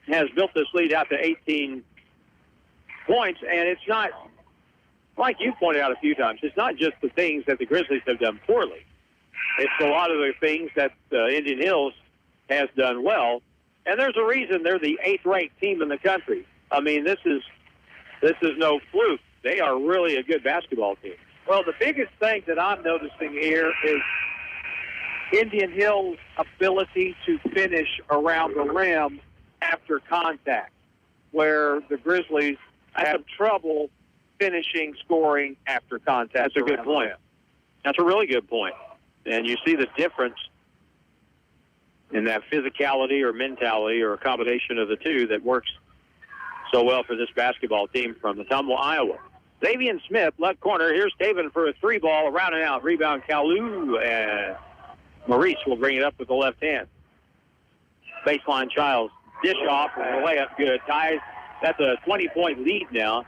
has built this lead out to 18 points, and it's not, like you pointed out a few times, it's not just the things that the Grizzlies have done poorly. It's a lot of the things that Indian Hills has done well, and there's a reason they're the 8th-ranked team in the country. I mean, this is no fluke. They are really a good basketball team. Well, the biggest thing that I'm noticing here is Indian Hills' ability to finish around the rim after contact, where the Grizzlies have trouble finishing scoring after contact. That's a good point. That's a really good point. And you see the difference in that physicality or mentality or a combination of the two that works so well for this basketball team from Ottumwa, Iowa. Xavier Smith, left corner. Here's Taven for a 3-ball, around and out. Rebound, Kalu, and Maurice will bring it up with the left hand. Baseline Childs, dish off, and the layup good. Ties. That's a 20-point lead now.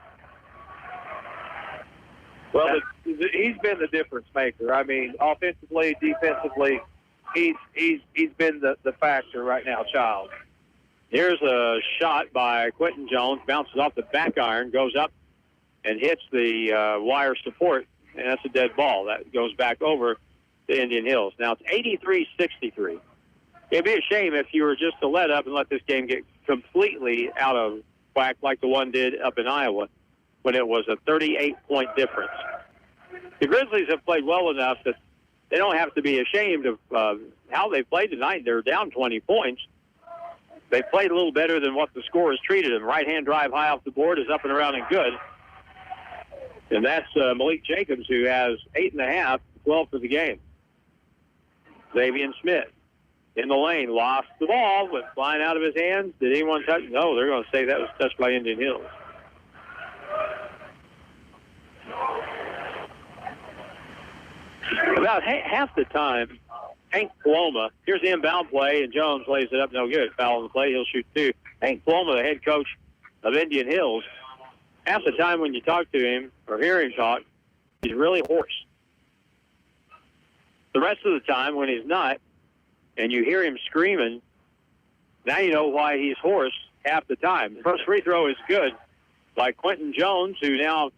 Well, he's been the difference maker. I mean, offensively, defensively, he's been the factor right now, Childs. Here's a shot by Quentin Jones. Bounces off the back iron, goes up and hits the wire support, and that's a dead ball. That goes back over to Indian Hills. Now it's 83-63. It'd be a shame if you were just to let up and let this game get completely out of whack like the one did up in Iowa when it was a 38-point difference. The Grizzlies have played well enough that they don't have to be ashamed of how they played tonight. They're down 20 points. They played a little better than what the score has treated them. Right-hand drive high off the board is up and around and good. And that's Malik Jacobs, who has 8.5, 12 for the game. Xavier Smith in the lane, lost the ball, went flying out of his hands. Did anyone touch? No, they're going to say that was touched by Indian Hills. About half the time, Hank Paloma, here's the inbound play, and Jones lays it up, no good. Foul on the play, he'll shoot 2. Hank Paloma, the head coach of Indian Hills, half the time when you talk to him or hear him talk, he's really hoarse. The rest of the time when he's not, and you hear him screaming, now you know why he's hoarse half the time. The first free throw is good by Quentin Jones, who now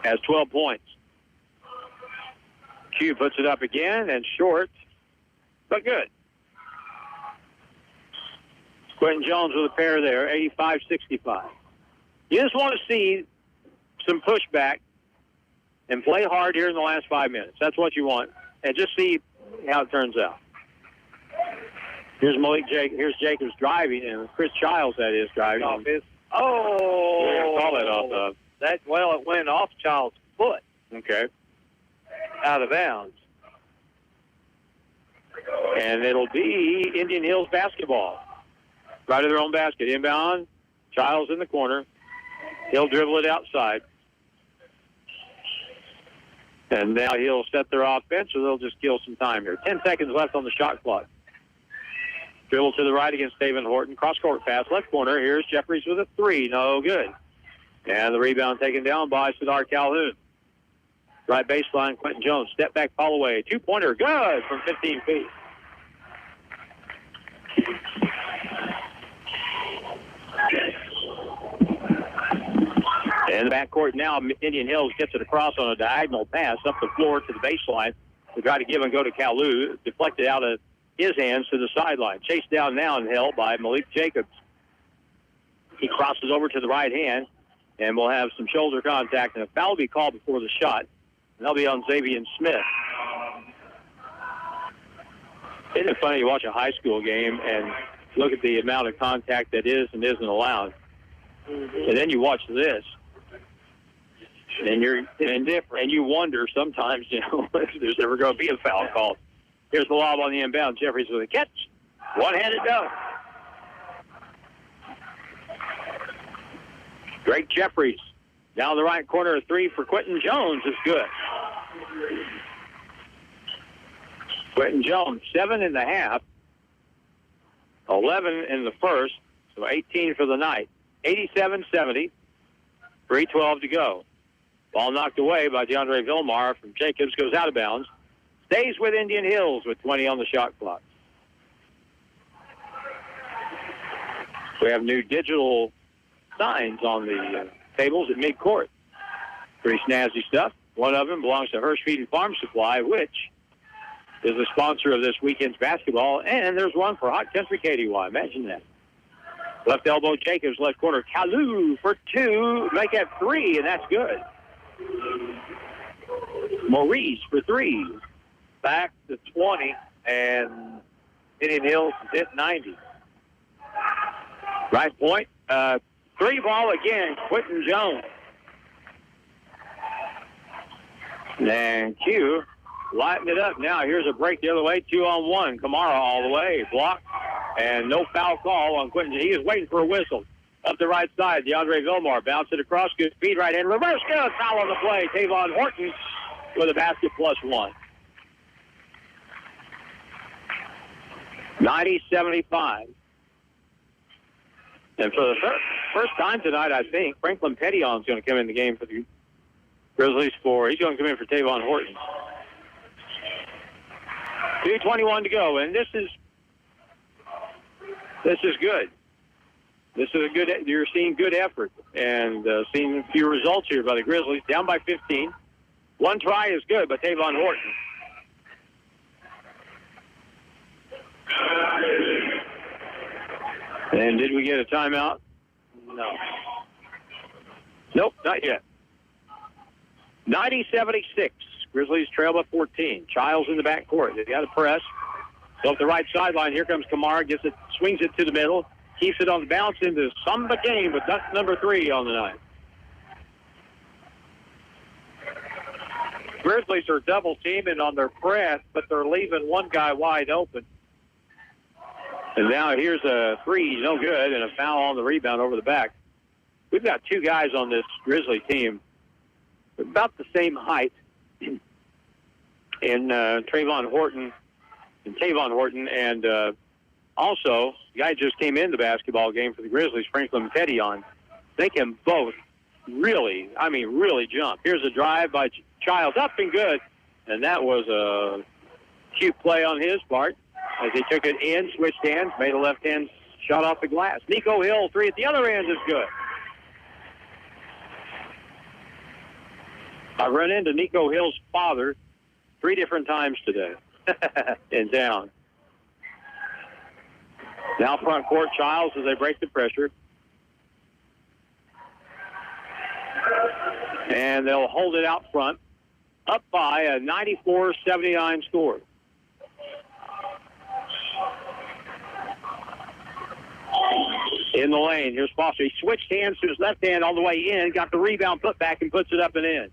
has 12 points. Q puts it up again and short, but good. Quentin Jones with a pair there, 85-65. You just want to see some pushback and play hard here in the last 5 minutes. That's what you want. And just see how it turns out. Here's here's Jacobs driving, and Chris Childs, that is, driving. Call that off. It went off Childs' foot. Okay. Out of bounds. And it'll be Indian Hills basketball. Right of their own basket. Inbound. Childs in the corner. He'll dribble it outside. And now he'll set their offense, or they'll just kill some time here. 10 seconds left on the shot clock. Dribble to the right against David Horton. Cross-court pass, left corner. Here's Jeffries with a three. No good. And the rebound taken down by Sadar Calhoun. Right baseline, Quentin Jones. Step back, fall away. Two-pointer, good from 15 feet. In the backcourt now, Indian Hills gets it across on a diagonal pass up the floor to the baseline. They try to give and go to Kalu. Deflected out of his hands to the sideline. Chased down now and held by Malik Jacobs. He crosses over to the right hand, and we'll have some shoulder contact, and a foul will be called before the shot. And that'll be on Xavier Smith. Isn't it funny, you watch a high school game and look at the amount of contact that is and isn't allowed. And then you watch this. And you wonder sometimes, if there's ever going to be a foul called. Here's the lob on the inbound. Jeffries with a catch. One-handed dunk. Drake Jeffries down the right corner, a three for Quentin Jones is good. Quentin Jones, 7.5. 11 in the first, so 18 for the night. 87-70. 3:12 to go. Ball knocked away by DeAndre Vilmar from Jacobs, goes out of bounds. Stays with Indian Hills with 20 on the shot clock. We have new digital signs on the tables at midcourt. Pretty snazzy stuff. One of them belongs to Hirsch Feed and Farm Supply, which is the sponsor of this weekend's basketball. And there's one for Hot Country KDY. Imagine that. Left elbow Jacobs, left corner Kalu for two. Make that three, and that's good. Maurice for three. Back to 20, and Indian Hills is at 90. Right point. Three ball again, Quentin Jones. And Q lighting it up now. Here's a break the other way, 2-on-1. Kamara all the way, blocked, and no foul call on Quentin. He is waiting for a whistle. Up the right side, DeAndre Vilmar bounce it across, good speed right hand, reverse good, foul on the play. Tavon Horton with a basket +1. 90-75. And for the first time tonight, I think, Franklin Pettion's going to come in the game for the Grizzlies he's going to come in for Tavon Horton. 2:21 to go, and this is good. This is you're seeing good effort and seeing a few results here by the Grizzlies. Down by 15. One try is good by Tavon Horton. And did we get a timeout? No. Nope, not yet. 90-76. Grizzlies trail by 14. Childs in the backcourt. They got to press. So up the right sideline, here comes Kamara. Swings it to the middle. Keeps it on the bounce into Samba game, but that's number 3 on the night. Grizzlies are double teaming on their press, but they're leaving one guy wide open. And now here's a three, no good, and a foul on the rebound over the back. We've got two guys on this Grizzly team about the same height in Tavon Horton, and also the guy just came in the basketball game for the Grizzlies, Franklin Pettion. They can both really jump. Here's a drive by Childs, up and good, and that was a cute play on his part as he took it in, switched hands, made a left-hand shot off the glass. Nico Hill, three at the other end is good. I've run into Nico Hill's father 3 different times today in town. Now front court, Childs as they break the pressure. And they'll hold it out front, up by a 94-79 score. In the lane, here's Foster. He switched hands to his left hand all the way in, got the rebound, put back, and puts it up and in.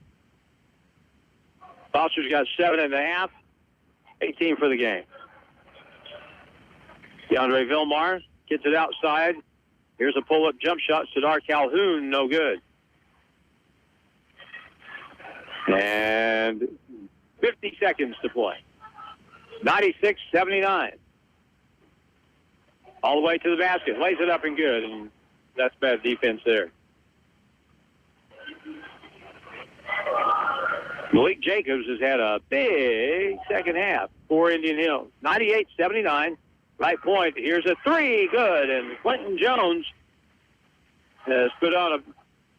Foster's got 7.5, 18 for the game. DeAndre Vilmar gets it outside. Here's a pull-up jump shot. Sadar Calhoun, no good. And 50 seconds to play. 96-79. All the way to the basket. Lays it up and good. And that's bad defense there. Malik Jacobs has had a big second half for Indian Hills. 98-79. Right point. Here's a 3. Good. And Quentin Jones has put on a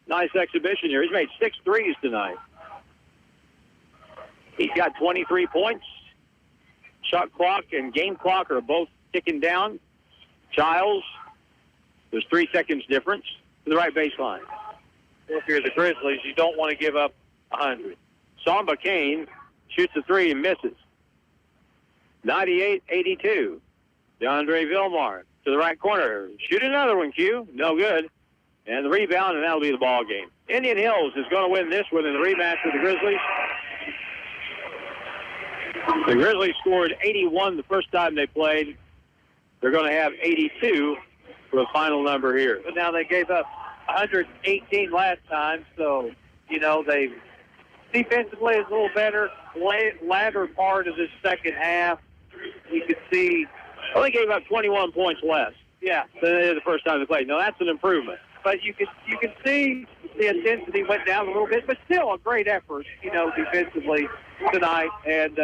nice exhibition here. He's made 6 threes tonight. He's got 23 points. Shot clock and game clock are both ticking down. Childs, there's 3 seconds difference to the right baseline. If you're the Grizzlies, you don't want to give up 100. Samba Kane shoots a 3 and misses. 98-82. DeAndre Vilmar to the right corner. Shoot another one, Q. No good. And the rebound, and that'll be the ball game. Indian Hills is going to win this one in the rematch with the Grizzlies. The Grizzlies scored 81 the first time they played. They're going to have 82 for the final number here. But now they gave up 118 last time, so, they defensively is a little better. Latter part of this second half, you could see. Well, they gave up 21 points less. Yeah. Than they did the first time they played. Now, that's an improvement. But you can see the intensity went down a little bit, but still a great effort, defensively tonight. And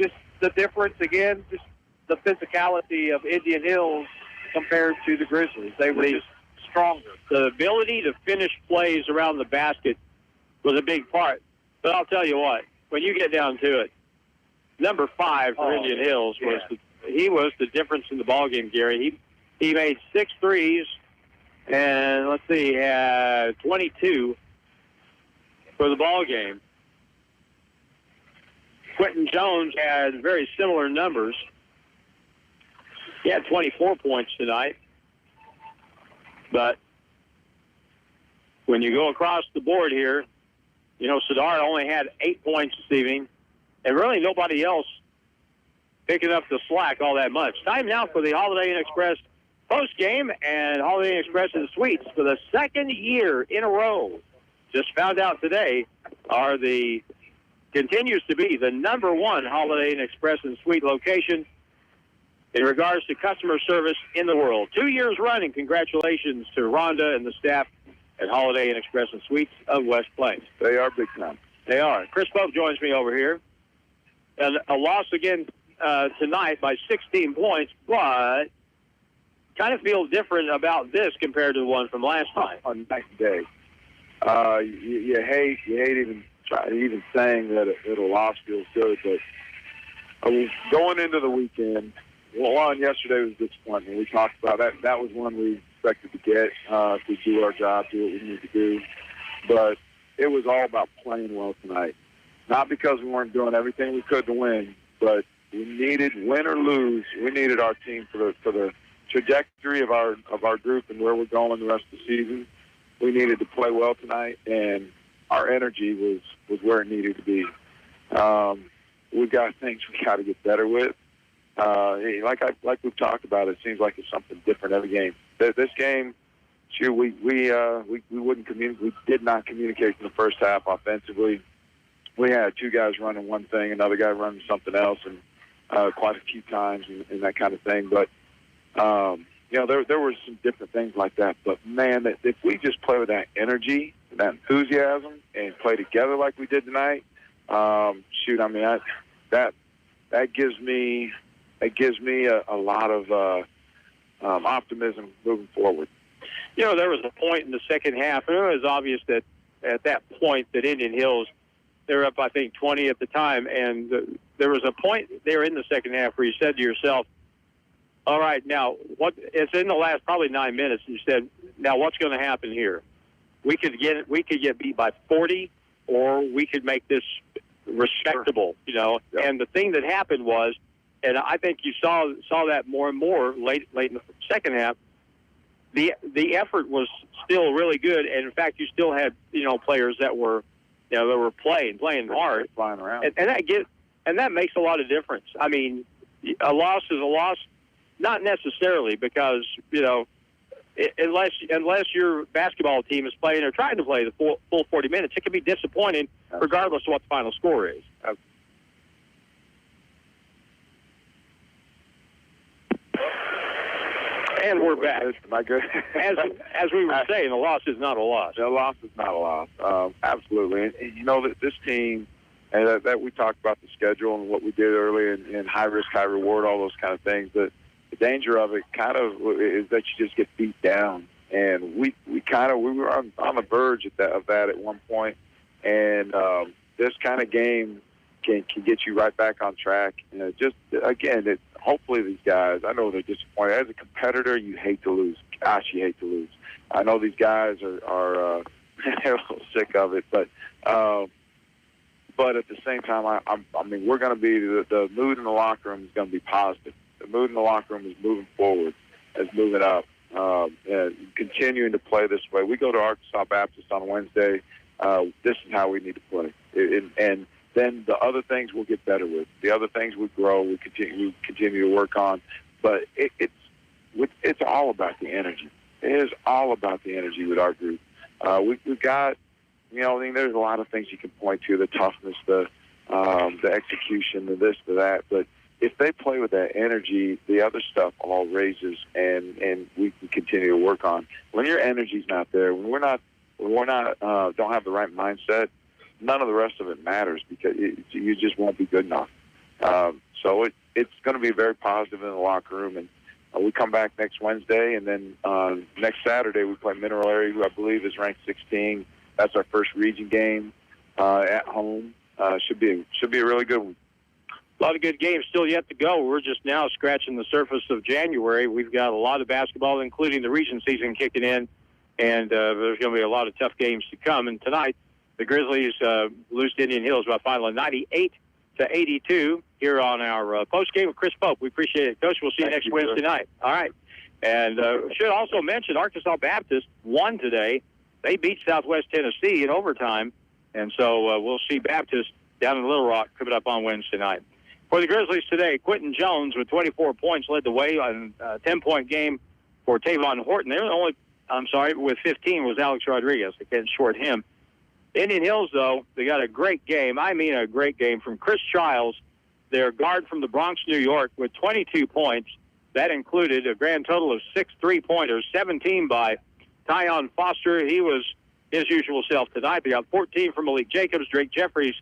just the difference, again, just the physicality of Indian Hills compared to the Grizzlies. They were just stronger. The ability to finish plays around the basket was a big part. But I'll tell you what, when you get down to it, number 5 for Indian Hills was the difference in the ballgame, Gary. He made 6 threes. And let's see, he had 22 for the ball game. Quentin Jones had very similar numbers. He had 24 points tonight. But when you go across the board here, Sadar only had 8 points this evening. And really nobody else picking up the slack all that much. Time now for the Holiday Inn Express post-game, and Holiday Inn Express and Suites for the second year in a row, just found out today, continues to be the number 1 Holiday Inn Express and Suite location in regards to customer service in the world. 2 years running. Congratulations to Rhonda and the staff at Holiday Inn Express and Suites of West Plains. They are big time. They are. Chris Pope joins me over here. And a loss again tonight by 16 points, but kind of feel different about this compared to the one from last time. On night and day. You hate even saying that a loss feels good, but going into the weekend, one yesterday was disappointing. We talked about that. That was one we expected to get if we do our job, do what we need to do. But it was all about playing well tonight. Not because we weren't doing everything we could to win, but we needed, win or lose, we needed our team for the trajectory of our group and where we're going the rest of the season. We needed to play well tonight, and our energy was where it needed to be. We've got things we got to get better with. Like we've talked about, it seems like it's something different every game. This game, we wouldn't communicate. We did not communicate in the first half offensively. We had 2 guys running one thing, another guy running something else, and quite a few times and that kind of thing. But there were some different things like that. But man, if we just play with that energy, that enthusiasm, and play together like we did tonight, that gives me a lot of optimism moving forward. There was a point in the second half, and it was obvious that at that point that Indian Hills I think, 20 at the time, and there was a point there in the second half where you said to yourself, all right, now, it's in the last probably 9 minutes, and you said, now what's going to happen here? We could get beat by 40, or we could make this respectable, you know. Yep. And the thing that happened was, and I think you saw that more and more late in the second half, the effort was still really good, and in fact, you still had, you know, players that were playing hard, flying around, and that makes a lot of difference. I mean, a loss is a loss, not necessarily, because, you know, unless your basketball team is playing or trying to play the full 40 minutes, it can be disappointing regardless of what the final score is. And we're back. My good. as we were saying, a loss is not a loss. A loss is not a loss. Absolutely. And you know, that this team, and that we talked about the schedule and what we did early in high risk, high reward, all those kind of things. But the danger of it kind of is that you just get beat down. And we were on the verge of that at one point. And this kind of game can get you right back on track. And just, again, hopefully these guys, I know they're disappointed. As a competitor, you hate to lose. Gosh, you hate to lose. I know these guys are they're a little sick of it, but at the same time, I mean, we're going to be, the mood in the locker room is going to be positive. The mood in the locker room is moving forward, is moving up, and continuing to play this way. We go to Arkansas Baptist on Wednesday. This is how we need to play. And then the other things we'll get better with. The other things we grow, we continue to work on. But it's all about the energy. It is all about the energy with our group. We've got, you know, I mean, there's a lot of things you can point to, the toughness, the execution, the this, the that. But if they play with that energy, the other stuff all raises, and we can continue to work on. When your energy's not there, when we're not don't have the right mindset, none of the rest of it matters, because you just won't be good enough. So it's going to be very positive in the locker room, and we come back next Wednesday, and then next Saturday we play Mineral Area, who I believe is ranked 16. That's our first region game at home. Should be a really good one. A lot of good games still yet to go. We're just now scratching the surface of January. We've got a lot of basketball, including the region season, kicking in, and there's going to be a lot of tough games to come. And tonight, the Grizzlies lose to Indian Hills by a final of 98-82 here on our post game with Chris Pope. We appreciate it, Coach. We'll see you next Wednesday night. All right. And should also mention Arkansas Baptist won today. They beat Southwest Tennessee in overtime, and so we'll see Baptist down in Little Rock coming up on Wednesday night. For the Grizzlies today, Quentin Jones with 24 points led the way on a 10-point game for Tavon Horton. With 15 was Alex Rodriguez. They can't short him. Indian Hills, though, they got a great game. I mean a great game from Chris Childs, their guard from the Bronx, New York, with 22 points. That included a grand total of 6 3-pointers, 17 by Tyon Foster. He was his usual self tonight. They got 14 from Malik Jacobs, Drake Jeffries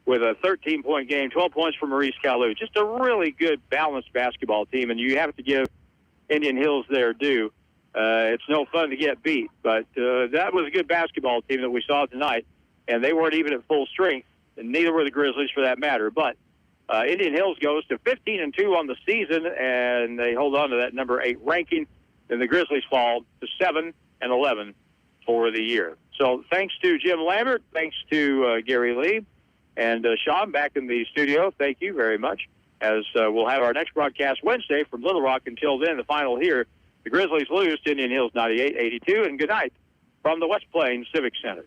with a 13-point game, 12 points from Maurice Kalu. Just a really good, balanced basketball team, and you have to give Indian Hills their due. It's no fun to get beat, but that was a good basketball team that we saw tonight, and they weren't even at full strength, and neither were the Grizzlies for that matter. But Indian Hills goes to 15-2 on the season, and they hold on to that number 8 ranking, and the Grizzlies fall to 7-11 for the year. So thanks to Jim Lambert, thanks to Gary Lee, and Sean back in the studio. Thank you very much, as we'll have our next broadcast Wednesday from Little Rock. Until then, the final here, the Grizzlies lose to Indian Hills 98-82, and good night from the West Plains Civic Center.